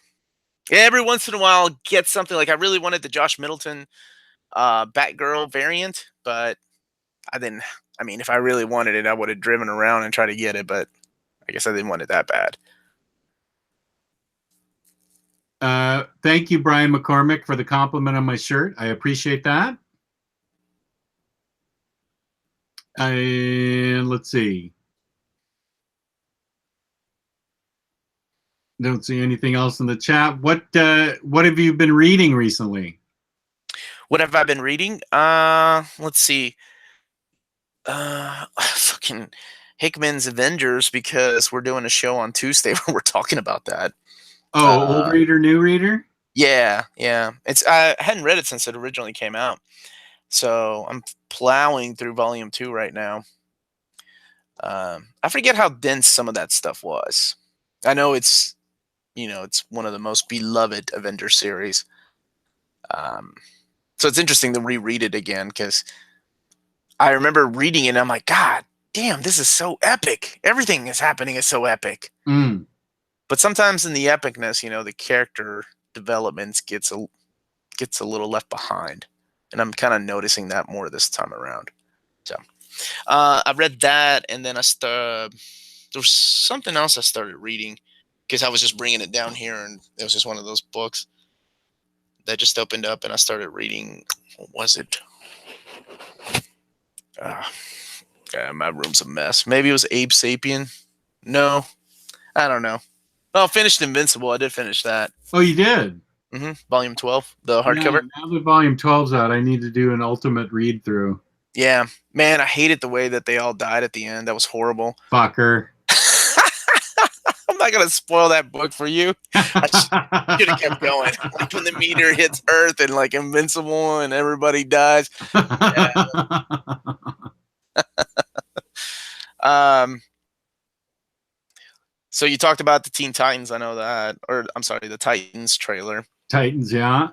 Every once in a while, I'll get something. Like, I really wanted the Josh Middleton Batgirl variant, but I didn't. I mean, if I really wanted it, I would have driven around and tried to get it, but I guess I didn't want it that bad. Thank you, Brian McCormick, for the compliment on my shirt. I appreciate that. And let's see. Don't see anything else in the chat. What have you been reading recently? What have I been reading? Let's see. Fucking Hickman's Avengers, because we're doing a show on Tuesday where we're talking about that. Oh, old reader, new reader? Yeah. It's I hadn't read it since it originally came out. So I'm plowing through volume 2 right now. I forget how dense some of that stuff was. I know it's one of the most beloved Avengers series. So it's interesting to reread it again, because I remember reading it and I'm like, God damn, this is so epic. Everything is happening is so epic. But sometimes in the epicness, the character developments gets a little left behind. And I'm kind of noticing that more this time around. So I read that, and then there was something else I started reading, because I was just bringing it down here, and it was just one of those books that just opened up, and I started reading. What was it? My room's a mess. Maybe it was Abe Sapien. No, I don't know. Well, I finished Invincible. I did finish that. Oh, you did? Volume 12, the hardcover. Now that volume 12's out, I need to do an ultimate read through. Yeah, man, I hated the way that they all died at the end. That was horrible. Fucker. I'm not gonna spoil that book for you. I should have kept going. Like when the meteor hits Earth and like Invincible and everybody dies. So you talked about the Teen Titans. I know that, or I'm sorry, the Titans trailer. Titans, yeah.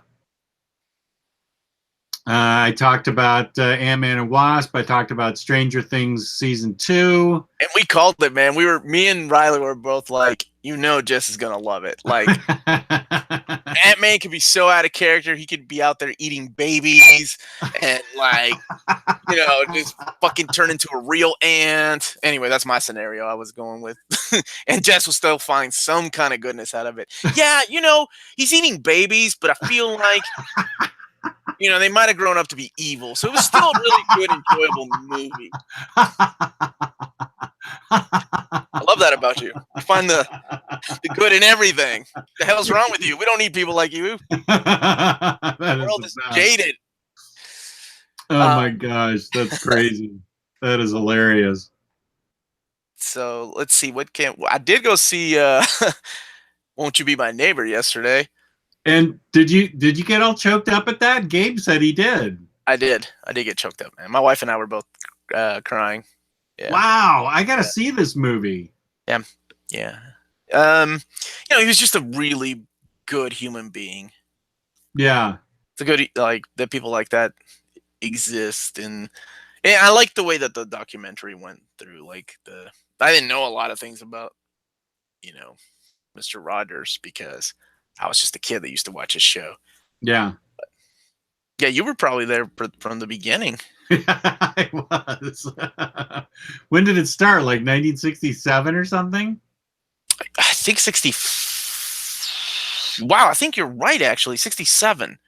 I talked about Ant-Man and Wasp. I talked about Stranger Things season 2. And we called it, man. Me and Riley were both like, Jess is gonna love it. Like, Ant-Man could be so out of character. He could be out there eating babies and like, just fucking turn into a real ant. Anyway, that's my scenario I was going with. And Jess will still find some kind of goodness out of it. Yeah, he's eating babies, but I feel like, they might have grown up to be evil. So it was still a really good, enjoyable movie. I love that about you. You find the good in everything. The hell's wrong with you? We don't need people like you. The world is jaded. Oh my gosh, that's crazy. That is hilarious. So let's see I did go see Won't You Be My Neighbor yesterday. And did you get all choked up at that? Gabe said he did. I did get choked up, man. My wife and I were both crying. Yeah. Wow, I gotta see this movie. Yeah. He was just a really good human being. Yeah. It's a good that people like that exist, and I like the way that the documentary went through. I didn't know a lot of things about Mr. Rogers because I was just a kid that used to watch his show. Yeah. But, yeah, you were probably there from the beginning. I was. When did it start? Like 1967 or something? I think 60. Wow, I think you're right. Actually, 67.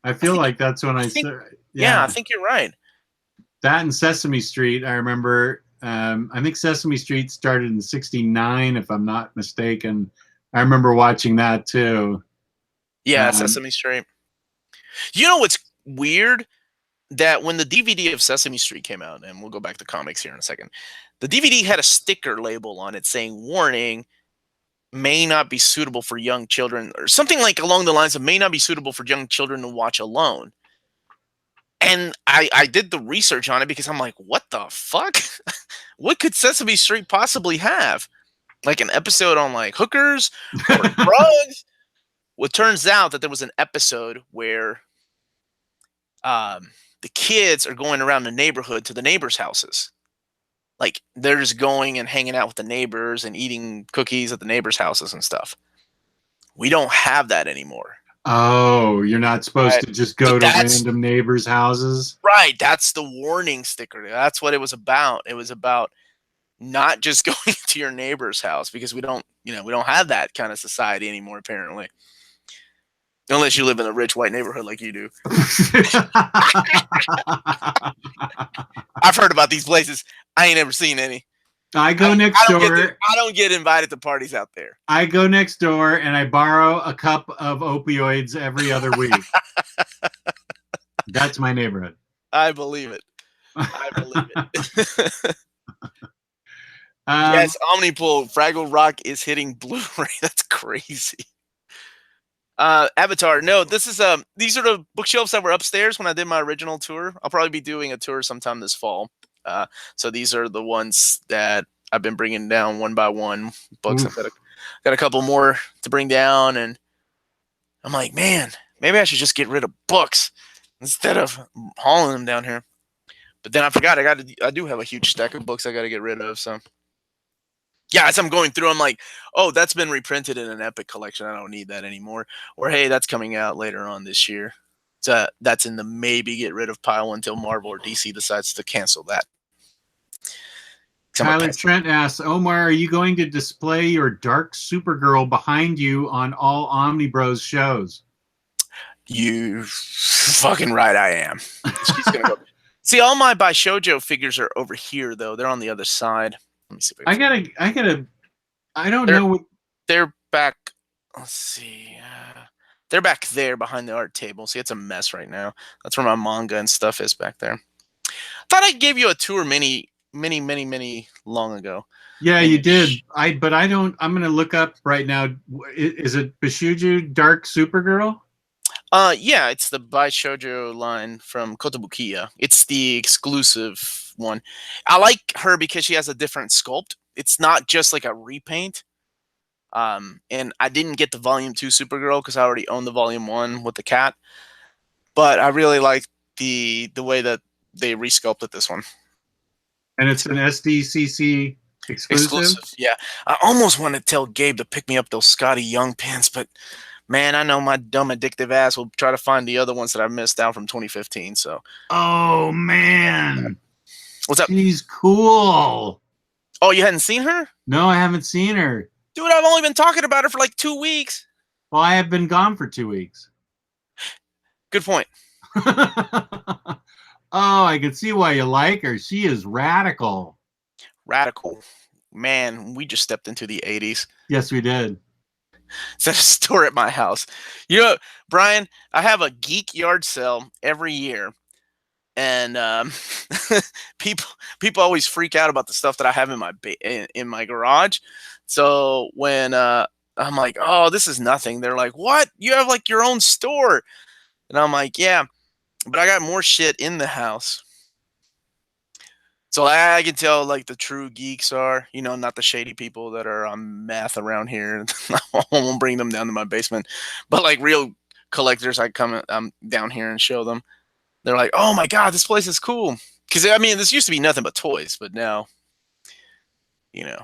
I feel like that's when I started. Yeah, I think you're right. That and Sesame Street, I remember. I think Sesame Street started in 69, if I'm not mistaken. I remember watching that too. Yeah, Sesame Street. You know what's weird? That when the DVD of Sesame Street came out, and we'll go back to comics here in a second, the DVD had a sticker label on it saying, "Warning, may not be suitable for young children," or something like along the lines of "may not be suitable for young children to watch alone." And I did the research on it because I'm like, what the fuck? What could Sesame Street possibly have? Like an episode on like hookers or drugs? Well, it turns out that there was an episode where the kids are going around the neighborhood to the neighbors' houses. Like they're just going and hanging out with the neighbors and eating cookies at the neighbors' houses and stuff. We don't have that anymore. Oh, you're not supposed to just go to random neighbors' houses? Right. That's the warning sticker. That's what it was about. It was about not just going to your neighbor's house because we don't have that kind of society anymore, apparently. Unless you live in a rich white neighborhood like you do. I've heard about these places. I ain't ever seen any. I go next door. I don't get invited to parties out there. I go next door and I borrow a cup of opioids every other week. That's my neighborhood. I believe it. Yes, Omnipool, Fraggle Rock is hitting Blu-ray. That's crazy. Avatar. No, this is these are the bookshelves that were upstairs when I did my original tour. I'll probably be doing a tour sometime this fall. So these are the ones that I've been bringing down one by one. Books. I've got a couple more to bring down, and I'm like, man, maybe I should just get rid of books instead of hauling them down here. But then I forgot I do have a huge stack of books I got to get rid of. So yeah, as I'm going through, I'm like, oh, that's been reprinted in an Epic collection. I don't need that anymore. Or hey, that's coming out later on this year. So that's in the maybe get rid of pile until Marvel or DC decides to cancel that. Tyler Trent asks, Omar, are you going to display your dark Supergirl behind you on all OmniBros shows? You fucking right, I am. She's gonna go. See, all my By Shoujo figures are over here, though. They're on the other side. Let me see. I don't know what they're back. Let's see. They're back there behind the art table. See, it's a mess right now. That's where my manga and stuff is back there. Thought I gave you a tour many long ago. Yeah, you did. I'm gonna look up right now. Is it Bishuju Dark Supergirl? Yeah, it's the By Shoujo line from Kotobukiya. It's the exclusive one. I like her because she has a different sculpt. It's not just like a repaint. And I didn't get the Volume 2 Supergirl because I already own the Volume 1 with the cat. But I really like the way that they resculpted this one. And it's an SDCC exclusive? Yeah. I almost want to tell Gabe to pick me up those Scotty Young pins, but Man, I know my dumb addictive ass will try to find the other ones that I missed out from 2015. So, Oh man, what's up? she's cool. Oh, you hadn't seen her? No, I haven't seen her. Dude, I've only been talking about her for like 2 weeks. Well, I have been gone for 2 weeks. Good point. Oh, I can see why you like her. She is radical. Radical. Man, we just stepped into the 80s. Yes, we did. It's at a store at my house. You know, Brian, I have a geek yard sale every year. And people always freak out about the stuff that I have in my in my garage. So when I'm like, "Oh, this is nothing," they're like, "What? You have like your own store?" And I'm like, "Yeah, but I got more shit in the house." So I can tell like the true geeks are, you know, not the shady people that are on meth around here. I won't bring them down to my basement, but like real collectors, I come down here and show them. They're like, "Oh my God, this place is cool." Because, I mean, this used to be nothing but toys, but now, you know,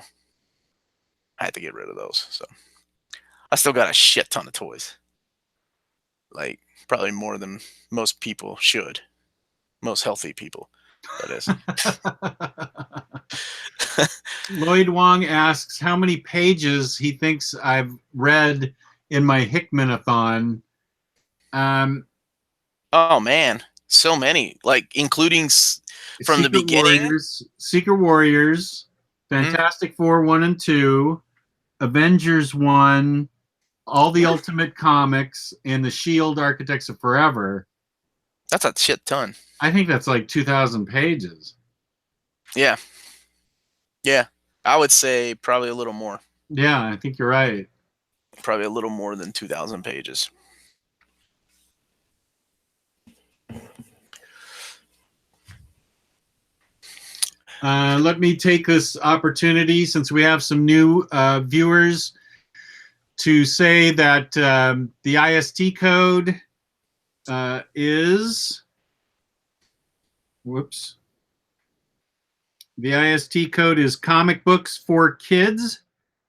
I had to get rid of those. So I still got a shit ton of toys. Like, probably more than most people should. Most healthy people, that is. Lloyd Wong asks how many pages he thinks I've read in my Hickman-a-thon. Oh, man. So many, like including from the beginning. Secret Warriors, Fantastic Four 1 and 2, Avengers 1, all the Ultimate Comics, and the Shield Architects of Forever. That's a shit ton. I think that's like 2,000 pages. Yeah. Yeah. I would say probably a little more. Yeah, I think you're right. Probably a little more than 2,000 pages. Let me take this opportunity, since we have some new viewers, to say that the IST code is... Whoops. The IST code is Comic Books for Kids.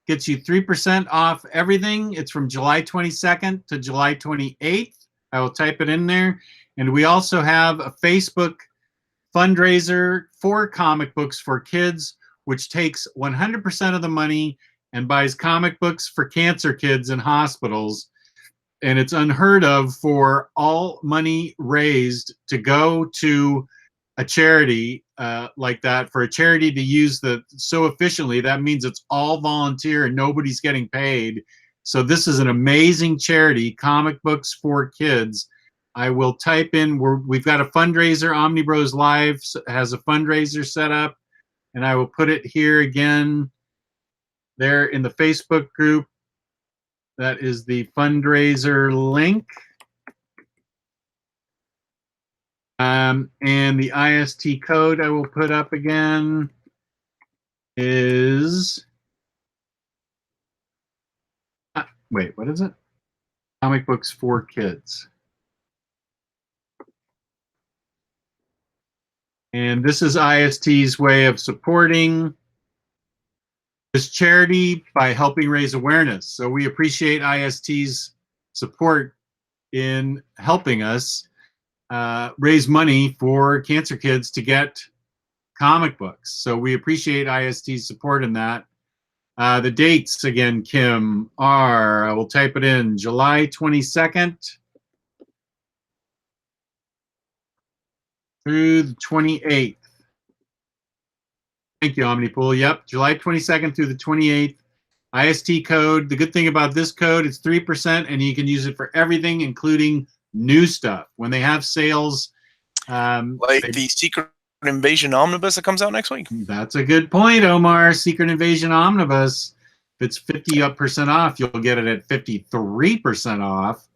Gets you 3% off everything. It's from July 22nd to July 28th. I will type it in there. And we also have a Facebook fundraiser for Comic Books for Kids, which takes 100% of the money and buys comic books for cancer kids in hospitals. And it's unheard of for all money raised to go to a charity like that. For a charity to use so efficiently, that means it's all volunteer and nobody's getting paid. So this is an amazing charity, Comic Books for Kids. I will type in, we've got a fundraiser, Omnibroslive has a fundraiser set up, and I will put it here again, there in the Facebook group. That is the fundraiser link. And the IST code I will put up again is, wait, what is it? Comic Books for Kids. And this is IST's way of supporting this charity by helping raise awareness. So we appreciate IST's support in helping us raise money for cancer kids to get comic books. So we appreciate IST's support in that. The dates, again, Kim, are, I will type it in, July 22nd through the 28th. Thank you, Omnipool. Yep, July 22nd through the 28th. IST code. The good thing about this code, it's 3%, and you can use it for everything, including new stuff. When they have sales, like the Secret Invasion Omnibus that comes out next week. That's a good point, Omar. Secret Invasion Omnibus. If it's 50% off, you'll get it at 53% off,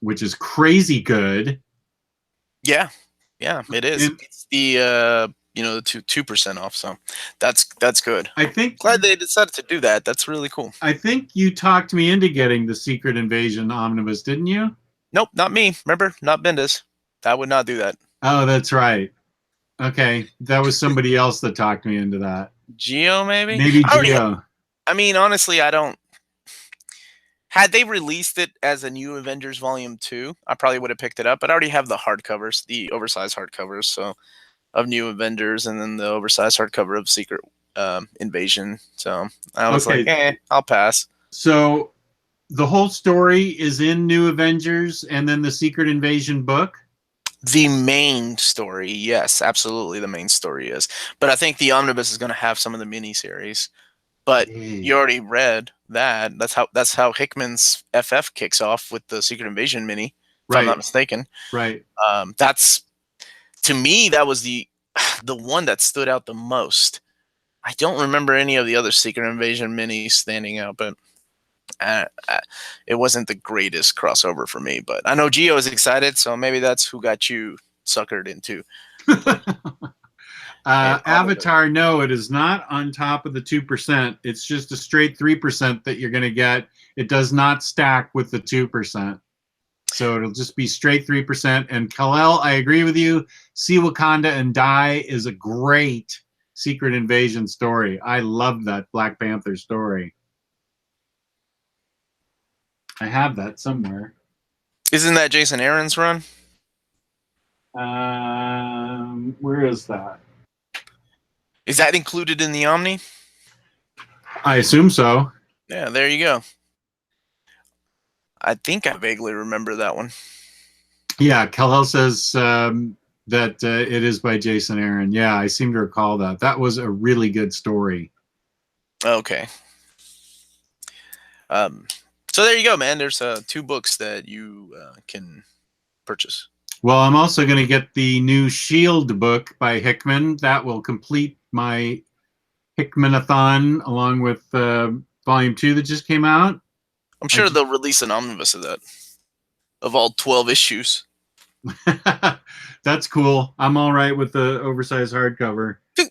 which is crazy good. Yeah, yeah, it is. And it's the you know, the 2% off. So that's good. I think glad they decided to do that. That's really cool. I think you talked me into getting the Secret Invasion Omnibus, didn't you? Nope, not me. Remember, not Bendis. I would not do that. Oh, that's right. Okay, that was somebody else that talked me into that. Gio, maybe. Maybe Gio. I mean, honestly, I don't. had they released it as a New Avengers Volume 2, I probably would have picked it up. But I already have the hardcovers, the oversized hardcovers, so of New Avengers, and then the oversized hardcover of Secret Invasion. So I was like, I'll pass. So the whole story is in New Avengers and then the Secret Invasion book? The main story, yes, absolutely the main story is. But I think the Omnibus is going to have some of the miniseries. But you already read that. That's how Hickman's FF kicks off with the Secret Invasion mini, if I'm not mistaken. Right. That's, to me, that was the one that stood out the most. I don't remember any of the other Secret Invasion minis standing out, but it wasn't the greatest crossover for me. But I know Gio is excited, so maybe that's who got you suckered into. Avatar, no, it is not on top of the 2%. It's just a straight 3% that you're going to get. It does not stack with the 2%. So it'll just be straight 3%. And Kal-El, I agree with you. See Wakanda and Die is a great Secret Invasion story. I love that Black Panther story. I have that somewhere. Isn't that Jason Aaron's run? Where is that? Is that included in the Omni? I assume so. Yeah, there you go. I think I vaguely remember that one. Yeah, Kal-El says that it is by Jason Aaron. Yeah, I seem to recall that. That was a really good story. Okay. So there you go, man. There's 2 books that you can purchase. Well, I'm also going to get the new S.H.I.E.L.D. book by Hickman. That will complete my Hickmanathon along with Volume 2 that just came out. I'm sure they'll release an omnibus of that, of all 12 issues. That's cool. I'm all right with the oversized hardcover. Dude,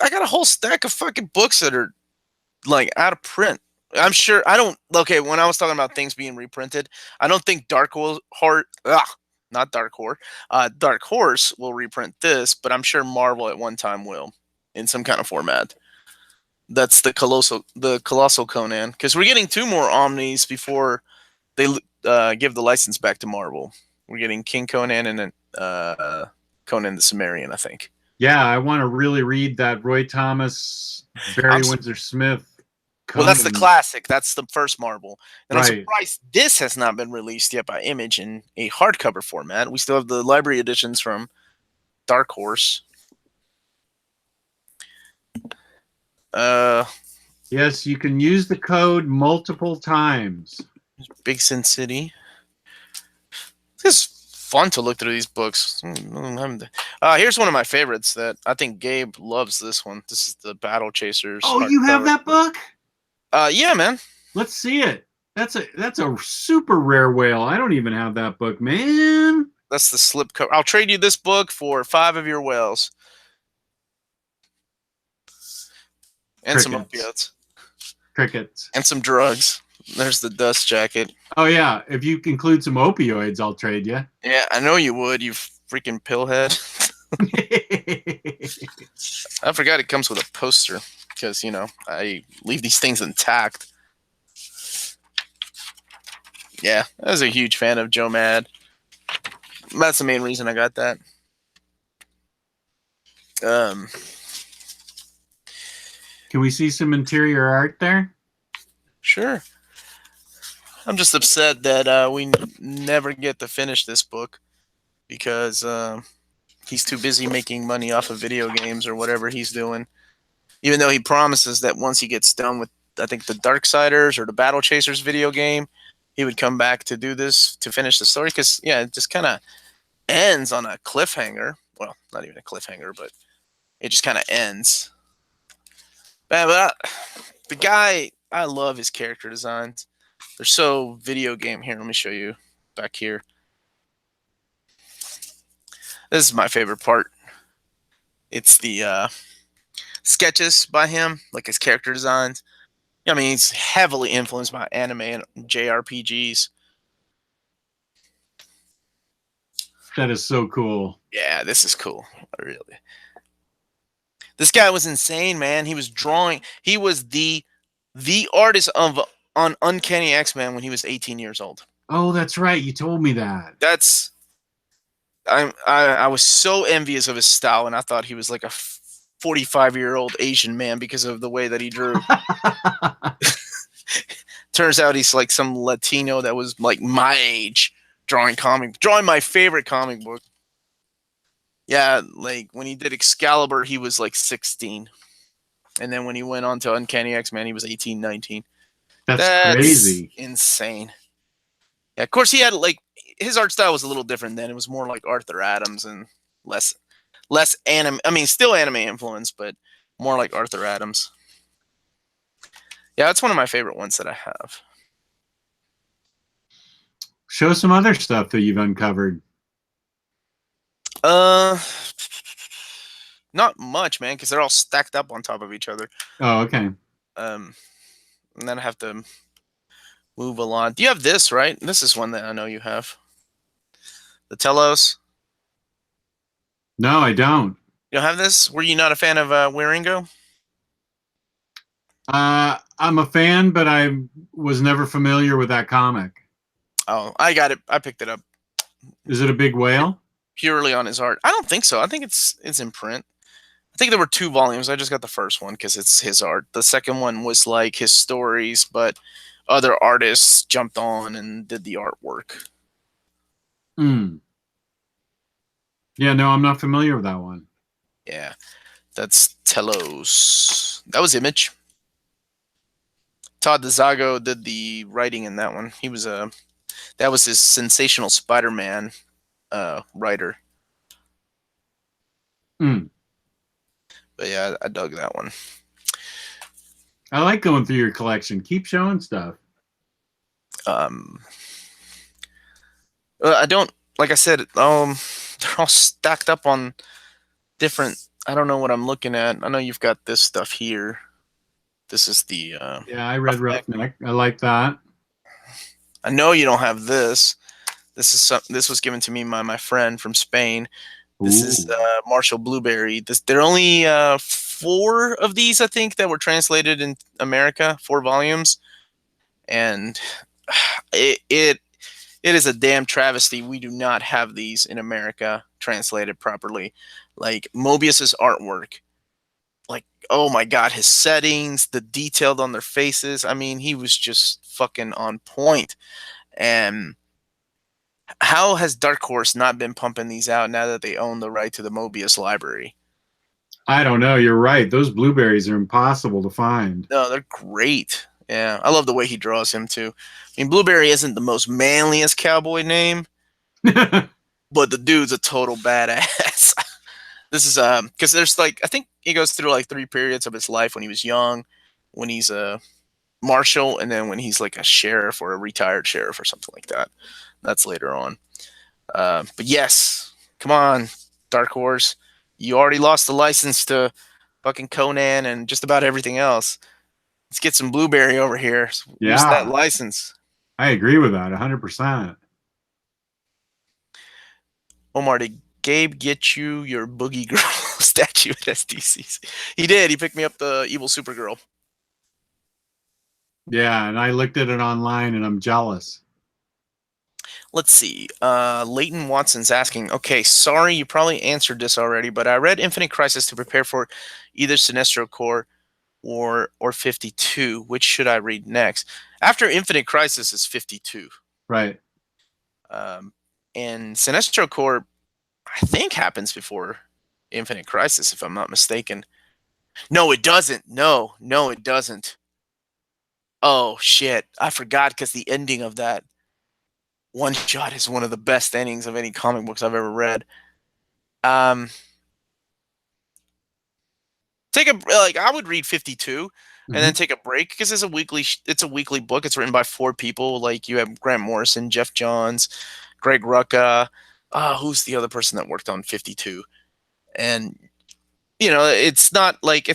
I got a whole stack of fucking books that are like out of print. I'm sure I don't. Okay, when I was talking about things being reprinted, I don't think Dark Horse will reprint this, but I'm sure Marvel at one time will in some kind of format. That's the Colossal Conan, because we're getting 2 more Omnis before they give the license back to Marvel. We're getting King Conan and then Conan the Cimmerian, I think. Yeah, I want to really read that Roy Thomas, Barry Windsor Smith. Well, that's the classic. That's the first Marvel. And right. I'm surprised this has not been released yet by Image in a hardcover format. We still have the library editions from Dark Horse. Yes, you can use the code multiple times. Big Sin City. It's fun to look through these books. Here's one of my favorites that I think Gabe loves. This one. This is the Battle Chasers. Oh, you have that book? Yeah, man. Let's see it. That's a super rare whale. I don't even have that book, man. That's the slip cover. I'll trade you this book for 5 of your whales. And some opiates. Crickets. And some drugs. There's the dust jacket. Oh, yeah. If you include some opioids, I'll trade you. Yeah, I know you would, you freaking pillhead. I forgot it comes with a poster because, you know, I leave these things intact. Yeah, I was a huge fan of Joe Mad. That's the main reason I got that. Can we see some interior art there? Sure. I'm just upset that we never get to finish this book because he's too busy making money off of video games or whatever he's doing. Even though he promises that once he gets done with, I think, the Darksiders or the Battle Chasers video game, he would come back to do this, to finish the story. Because, yeah, it just kind of ends on a cliffhanger. Well, not even a cliffhanger, but it just kind of ends. But the guy, I love his character designs. They're so video game. Here, let me show you back here. This is my favorite part. It's the sketches by him, like his character designs. I mean, he's heavily influenced by anime and JRPGs. That is so cool. Yeah, this is cool. Really. This guy was insane, man. He was drawing. He was the artist of on Uncanny X-Men when he was 18 years old. Oh, that's right. You told me that. That's I was so envious of his style, and I thought he was like a 45-year-old Asian man because of the way that he drew. Turns out he's like some Latino that was like my age drawing my favorite comic book. Yeah, like when he did Excalibur, he was like 16. And then when he went on to Uncanny X-Men, he was 18, 19. That's crazy. Insane. Yeah, of course he had like his art style was a little different then. It was more like Arthur Adams and less anime. I mean, still anime influence, but more like Arthur Adams. Yeah, that's one of my favorite ones that I have. Show some other stuff that you've uncovered. Not much, man, because they're all stacked up on top of each other. Oh, okay. And then I have to move along. Do you have this, right? This is one that I know you have. The Telos. No, I don't. You don't have this? Were you not a fan of Waringo? I'm a fan, but I was never familiar with that comic. Oh, I got it. I picked it up. Is it a big whale? Purely on his art. I don't think so. I think it's in print. I think there were 2 volumes. I just got the first one because it's his art. The second one was like his stories, but other artists jumped on and did the artwork. Yeah, no, I'm not familiar with that one. Yeah, that's Telos. That was Image. Todd DeZago did the writing in that one. He was that was his Sensational Spider-Man writer. But yeah, I dug that one. I like going through your collection. Keep showing stuff. I don't, like I said, they're all stacked up on different. I don't know what I'm looking at. I know you've got this stuff here. This is the yeah, I read Roughneck. I like that. I know you don't have this. This was given to me by my friend from Spain. This is Marshall Blueberry. There are only 4 of these, I think, that were translated in America, 4 volumes, and it is a damn travesty we do not have these in America translated properly. Like Mobius's artwork, like, oh my god, his settings, the detailed on their faces. I mean, he was just fucking on point. And how has Dark Horse not been pumping these out now that they own the right to the Mobius library? I don't know. You're right. Those blueberries are impossible to find. No, they're great. Yeah, I love the way he draws him too. I mean, Blueberry isn't the most manliest cowboy name, but the dude's a total badass. This is because there's like, I think he goes through like 3 periods of his life: when he was young, when he's a marshal, and then when he's like a sheriff or a retired sheriff or something like that. That's later on. But yes, come on, Dark Horse. You already lost the license to fucking Conan and just about everything else. Let's get some Blueberry over here. Use that license. I agree with that 100%. Omar, did Gabe get you your Boogie Girl statue at SDCC? He did. He picked me up the Evil Supergirl. Yeah, and I looked at it online and I'm jealous. Let's see. Leighton Watson's asking, okay, sorry, you probably answered this already, but I read Infinite Crisis to prepare for either Sinestro Corps or 52. Which should I read next? After Infinite Crisis is 52. Right. And Sinestro Corps, I think, happens before Infinite Crisis, if I'm not mistaken. No, it doesn't. No, it doesn't. Oh, shit. I forgot, because the ending of that one shot is one of the best endings of any comic books I've ever read. I would read 52 and then take a break, because it's a weekly book. It's written by 4 people. Like, you have Grant Morrison, Jeff Johns, Greg Rucka. Who's the other person that worked on 52? And it's not like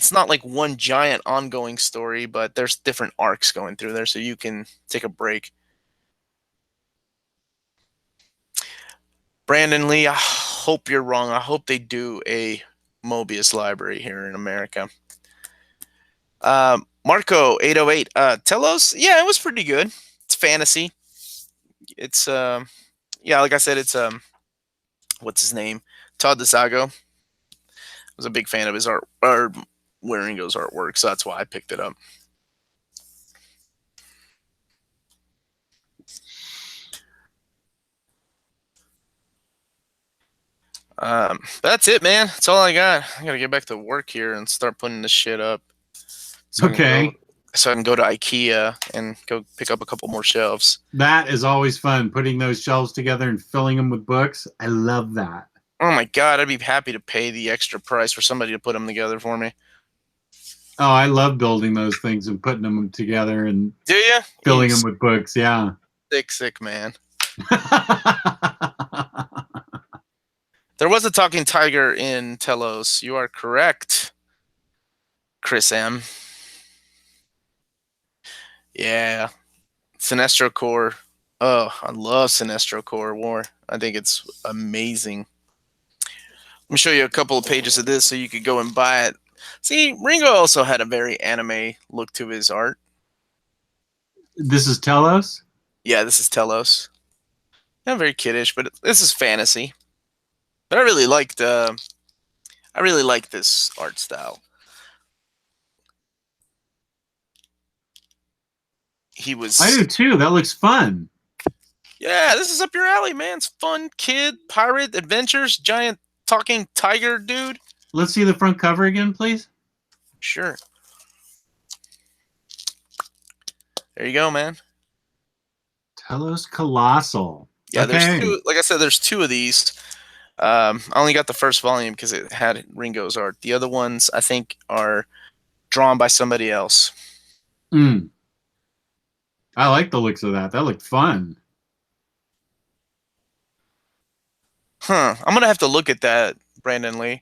one giant ongoing story, but there's different arcs going through there, so you can take a break. Brandon Lee, I hope you're wrong. I hope they do a Mobius library here in America. Marco 808. Telos. Yeah, it was pretty good. It's fantasy. It's yeah, like I said, it's what's his name? Todd DeSago. I was a big fan of his art, or Waringo's artwork, so that's why I picked it up. That's it, man. That's all I got. I gotta get back to work here and start putting this shit up. So Okay. So I can go to IKEA and go pick up a couple more shelves. That is always fun, putting those shelves together and filling them with books. I love that. Oh my god, I'd be happy to pay the extra price for somebody to put them together for me. Oh, I love building those things and putting them together and Do you? filling them with books. Yeah. Sick man. There was a talking tiger in Telos. You are correct, Chris M. Yeah. Sinestro Corps. Oh, I love Sinestro Corps War. I think it's amazing. Let me show you a couple of pages of this so you could go and buy it. See, Ringo also had a very anime look to his art. This is Telos? Yeah, this is Telos. Not very kiddish, but this is fantasy. But I really liked this art style. I do too. That looks fun. Yeah, this is up your alley, man. It's fun, kid, pirate, adventures, giant talking tiger dude. Let's see the front cover again, please. Sure. There you go, man. Telos Colossal. Yeah, okay. There's two. Like I said, there's two of these. I only got the first volume because it had Ringo's art. The other ones, I think, are drawn by somebody else. I like the looks of that. That looked fun. Huh. I'm going to have to look at that, Brandon Lee.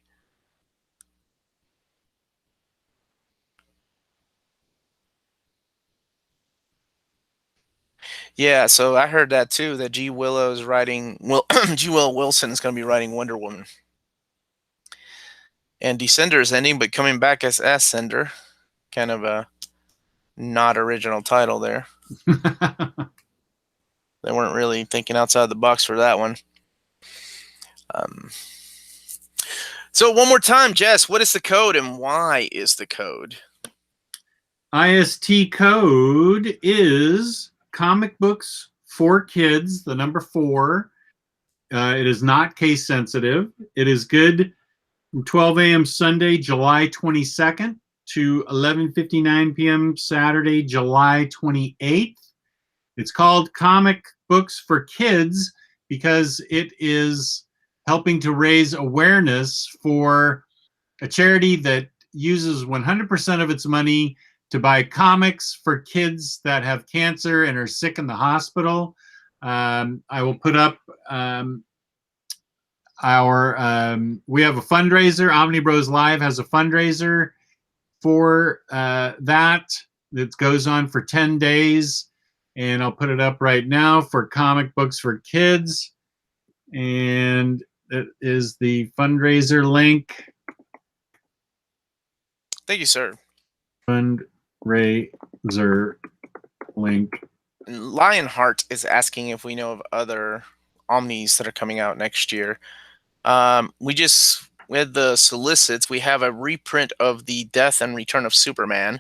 Yeah, so I heard that too, that G. Willow is writing, G. Willow Wilson is going to be writing Wonder Woman. And Descender is ending, but coming back as Ascender. Kind of a not original title there. They weren't really thinking outside the box for that one. So one more time, Jess, what is the code and why is the code? IST code is comic books for kids, the number 4. It is not case sensitive. It is good from 12 a.m. Sunday, July 22nd to 11:59 p.m. Saturday, July 28th. It's called Comic Books for Kids because it is helping to raise awareness for a charity that uses 100% of its money to buy comics for kids that have cancer and are sick in the hospital. I will put up we have a fundraiser. Omnibroslive has a fundraiser for that goes on for 10 days. And I'll put it up right now for Comic Books for Kids. And it is the fundraiser link. Thank you, sir. Fundraiser link. Lionheart is asking if we know of other Omnis that are coming out next year. We had the solicits. We have a reprint of the Death and Return of Superman.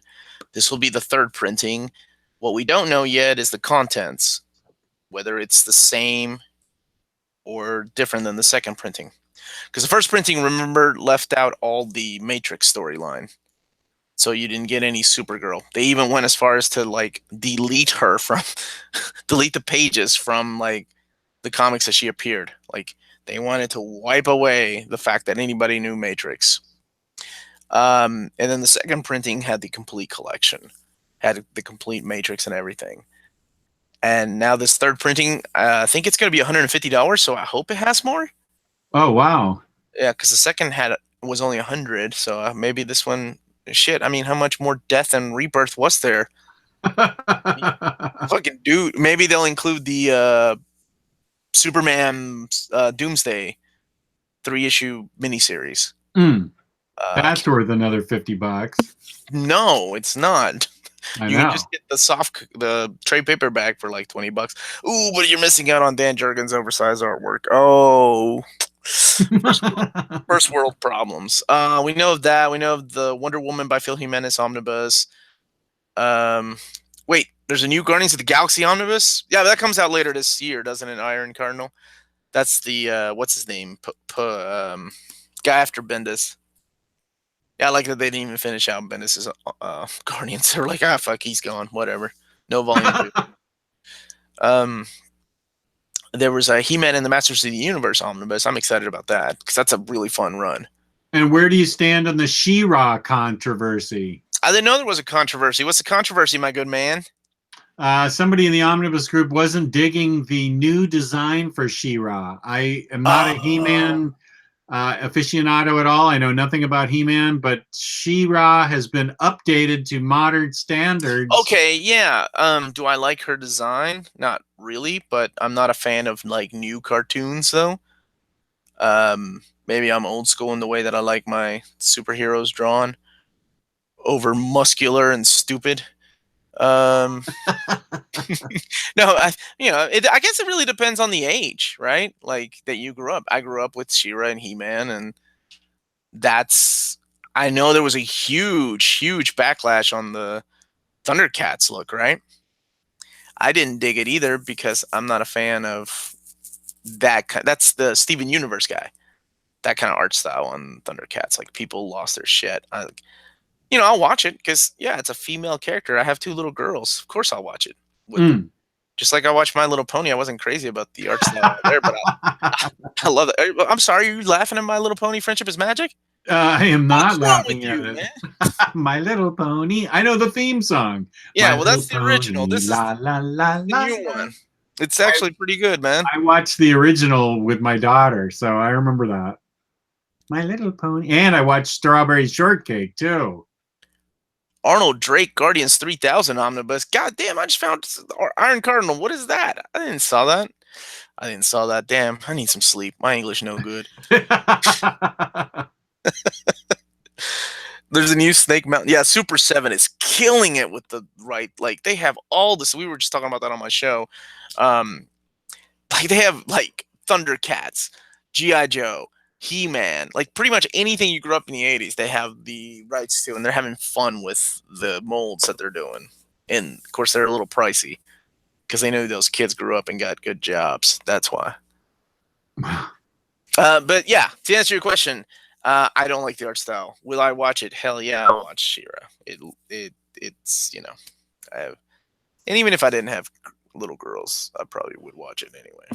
This will be the 3rd printing. What we don't know yet is the contents, whether it's the same or different than the 2nd printing. Because the 1st printing, remember, left out all the Matrix storyline. So you didn't get any Supergirl. They even went as far as to like delete her from delete the pages from like the comics that she appeared. Like they wanted to wipe away the fact that anybody knew Matrix. And then the 2nd printing had the complete collection, had the complete Matrix and everything. And now this 3rd printing, I think it's going to be $150. So I hope it has more. Oh wow! Yeah, because the 2nd was only 100. So maybe this one. Shit, I mean, how much more death and rebirth was there? Fucking dude. Maybe they'll include the Superman Doomsday 3-issue miniseries. That's worth another $50. No, it's not. I You know. can just get the trade paperback for like $20. Ooh, but you're missing out on Dan Jurgens' oversized artwork. Oh, first world problems. We know of that. We know of the Wonder Woman by Phil Jimenez omnibus. Wait, there's a new Guardians of the Galaxy omnibus. Yeah, that comes out later this year, doesn't it? Iron Cardinal. That's the what's his name? Guy after Bendis. Yeah, I like that they didn't even finish out Bendis' Guardians. They're like, fuck, he's gone. Whatever. No volume 2. There was a He-Man and the Masters of the Universe omnibus. I'm excited about that because that's a really fun run. And where do you stand on the She-Ra controversy? I didn't know there was a controversy. What's the controversy, my good man? Somebody in the Omnibus group wasn't digging the new design for She-Ra. I am not a He-Man aficionado at all. I know nothing about He-Man, but She-Ra has been updated to modern standards. Okay, yeah. Do I like her design? Not really, but I'm not a fan of like new cartoons though. Maybe I'm old school in the way that I like my superheroes drawn over muscular and stupid. No, I guess it really depends on the age, right? Like that you grew up. I grew up with She-Ra and He-Man, and I know there was a huge backlash on the Thundercats look, right? I didn't dig it either because I'm not a fan of that. That's the Steven Universe guy. That kind of art style on Thundercats. Like people lost their shit. I'll watch it because, yeah, it's a female character. I have 2 little girls. Of course I'll watch it. Just like I watched My Little Pony. I wasn't crazy about the art style there, but I love it. I'm sorry, are you laughing at My Little Pony Friendship is Magic? I am not laughing at it. My Little Pony. I know the theme song. Yeah, My that's the Little original. Pony, This la, is la, la, the la, new la. one. It's actually pretty good, man. I watched the original with my daughter, so I remember that. My Little Pony. And I watched Strawberry Shortcake, too. Arnold Drake Guardians 3000 omnibus. God damn, I just found Iron Cardinal. What is that? I didn't saw that. Damn, I need some sleep. My English no good. There's a new Snake Mountain. Yeah, Super 7 is killing it with the right. Like they have all this. We were just talking about that on my show. Like they have like Thundercats, G.I. Joe, He-Man, like pretty much anything you grew up in the 80s, they have the rights to, and they're having fun with the molds that they're doing. And of course, they're a little pricey because they know those kids grew up and got good jobs. That's why. But yeah, to answer your question, I don't like the art style. Will I watch it? Hell yeah, I'll watch She-Ra. It's and even if I didn't have little girls, I probably would watch it anyway.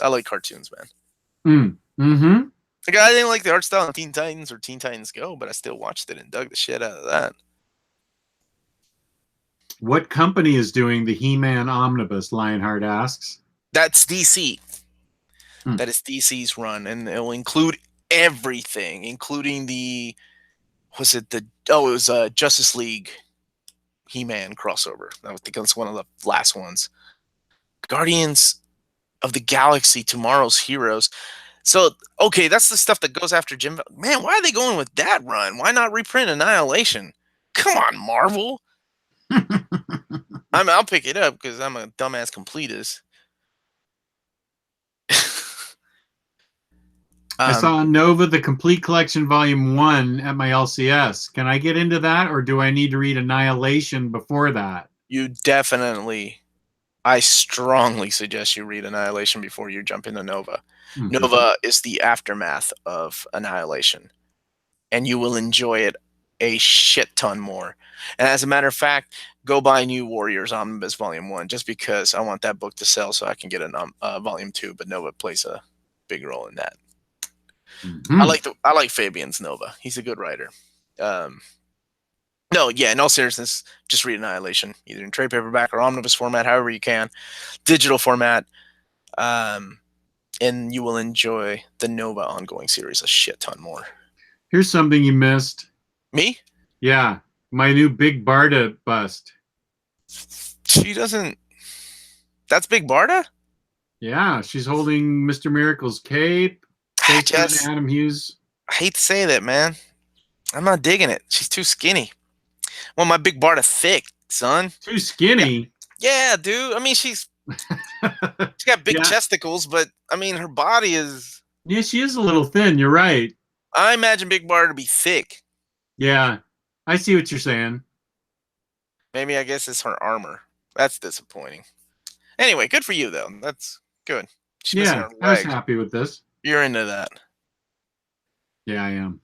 I like cartoons, man. Mm-hmm. Like, I didn't like the art style in Teen Titans or Teen Titans Go, but I still watched it and dug the shit out of that. What company is doing the He-Man Omnibus, Lionheart asks. That's DC. That is DC's run, and it will include everything, including it was Justice League He-Man crossover. I think that's one of the last ones. Guardians of the Galaxy, Tomorrow's Heroes. So, okay, that's the stuff that goes after Jim. Man, why are they going with that run? Why not reprint Annihilation? Come on, Marvel. I'll pick it up because I'm a dumbass completist. I saw Nova, the Complete Collection Volume 1 at my LCS. Can I get into that, or do I need to read Annihilation before that? I strongly suggest you read Annihilation before you jump into Nova. Mm-hmm. Nova is the aftermath of Annihilation, and you will enjoy it a shit ton more. And as a matter of fact, go buy New Warriors Omnibus Volume 1 just because I want that book to sell so I can get a Volume 2, but Nova plays a big role in that. Mm-hmm. I like Fabian's Nova. He's a good writer. No, yeah, in all seriousness, just read Annihilation, either in trade paperback or omnibus format, however you can, digital format, and you will enjoy the Nova ongoing series a shit ton more. Here's something you missed. Me? Yeah, my new Big Barda bust. She doesn't... That's Big Barda? Yeah, she's holding Mr. Miracle's cape. Adam Hughes. I hate to say that, man. I'm not digging it. She's too skinny. Well, my big Barda thick, son. Too skinny. Yeah, dude. I mean, she's got big Yeah. testicles, but I mean, her body is. Yeah, she is a little thin. You're right. I imagine Big Barda to be thick. Yeah, I see what you're saying. Maybe I guess it's her armor. That's disappointing. Anyway, good for you though. That's good. She's missing Yeah, her I was leg. happy with this. You're into that. Yeah, I am.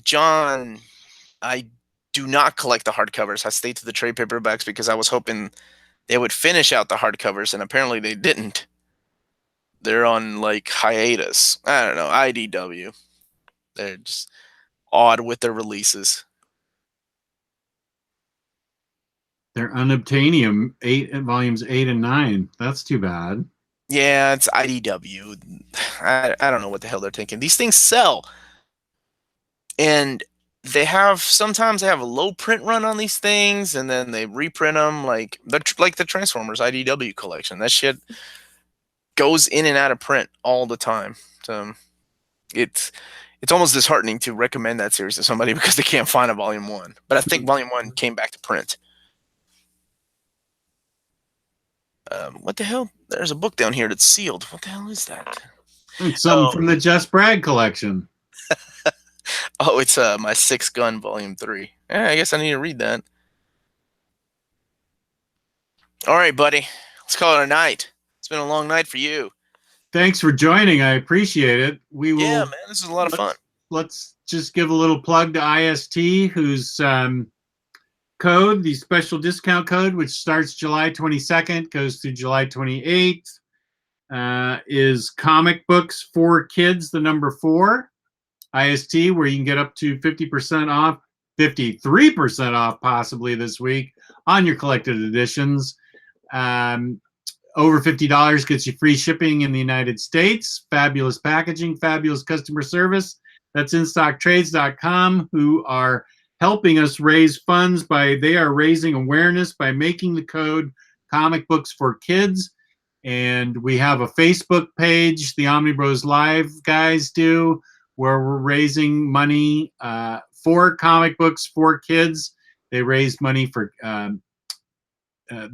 John, I do not collect the hardcovers. I stayed to the trade paperbacks because I was hoping they would finish out the hardcovers, and apparently they didn't. They're on like hiatus. I don't know. IDW. They're just odd with their releases. They're unobtainium, volumes 8 and 9. That's too bad. Yeah, it's IDW. I don't know what the hell they're thinking. These things sell. And sometimes they have a low print run on these things, and then they reprint them like the Transformers IDW collection. That shit goes in and out of print all the time. So it's almost disheartening to recommend that series to somebody because they can't find a volume 1. But I think volume 1 came back to print. What the hell? There's a book down here that's sealed. What the hell is that? It's something from the Just Bragg collection. Oh, it's my 6 Gun Volume 3. Yeah, I guess I need to read that. All right, buddy. Let's call it a night. It's been a long night for you. Thanks for joining. I appreciate it. We will. Yeah, man, this is a lot of fun. Let's just give a little plug to IST, whose code, the special discount code, which starts July 22nd, goes through July 28th, is Comic Books for Kids, the number 4. IST, where you can get up to 50% off, 53% off possibly this week on your collected editions. Over $50 gets you free shipping in the United States. Fabulous packaging, fabulous customer service. That's InStockTrades.com, who are helping us raise funds they are raising awareness by making the code Comic Books for Kids. And we have a Facebook page, the Omnibroslive guys do, where we're raising money for comic books for kids. They raise money for the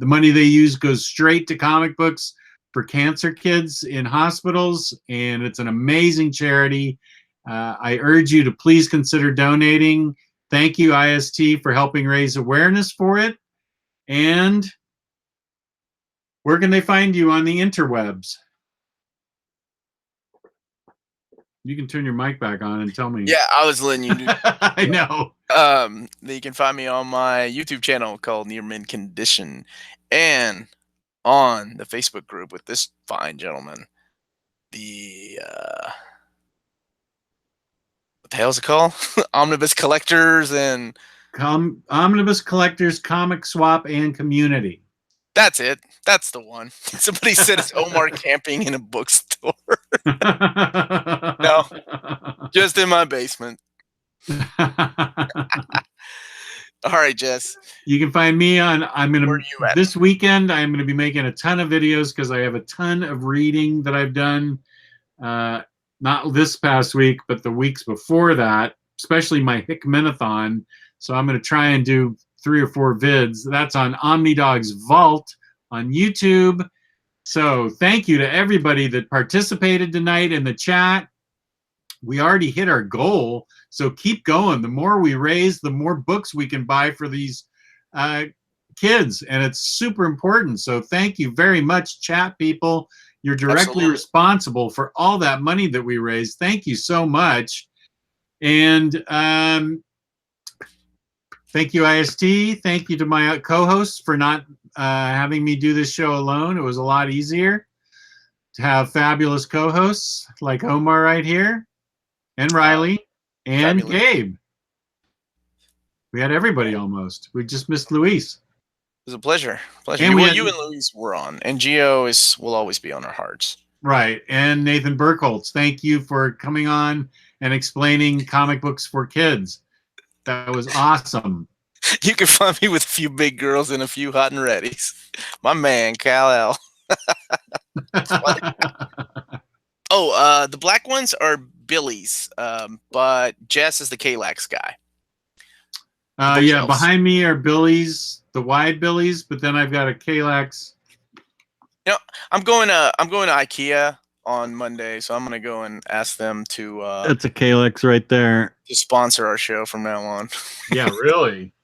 money they use goes straight to comic books for cancer kids in hospitals, and it's an amazing charity. I urge you to please consider donating. Thank you, IST, for helping raise awareness for it. And where can they find you on the interwebs? You can turn your mic back on and tell me. Yeah, I was letting you do I know. You can find me on my YouTube channel called Near Mint Condition and on the Facebook group with this fine gentleman. The what the hell is it called? Omnibus Collectors and Omnibus Collectors, Comic Swap, and Community. That's it. That's the one. Somebody said it's Omar camping in a bookstore. No, just in my basement. All right, Jess. You can find me on. This weekend. I'm gonna be making a ton of videos because I have a ton of reading that I've done. Not this past week, but the weeks before that, especially my Hickmanathon. So I'm gonna try and do 3 or 4 vids. That's on OmniDog's Vault on YouTube. So thank you to everybody that participated tonight in the chat. We already hit our goal, so keep going. The more we raise, the more books we can buy for these kids, and it's super important. So thank you very much, chat people. You're directly responsible for all that money that we raise. Thank you so much. And thank you, IST. Thank you to my co-hosts for not having me do this show alone. It was a lot easier to have fabulous co-hosts like Omar right here, and Riley, and fabulous. Gabe. We had everybody almost. We just missed Luis. It was a pleasure. And You and Luis were on, and Gio will always be on our hearts. Right, and Nathan Burkholz. Thank you for coming on and explaining comic books for kids. That was awesome. You can find me with a few big girls and a few hot and readies. My man, Kal-El. Oh, the black ones are Billy's, but Jess is the Kalax guy. Yeah, Bookshelves. behind me are Billy's, the wide Billy's, but then I've got a Kalax. You know, I'm going to IKEA on Monday, so I'm gonna go and ask them to That's a Kalex right there. to sponsor our show from now on. Yeah, really.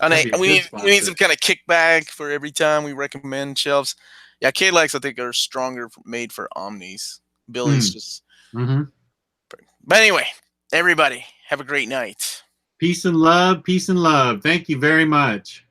And That'd be a we good need sponsor. some kind of kickback for every time we recommend shelves. Yeah, Kalex I think are stronger made for Omnis. Billy's just. Mm-hmm. But anyway, everybody have a great night. Peace and love. Peace and love. Thank you very much.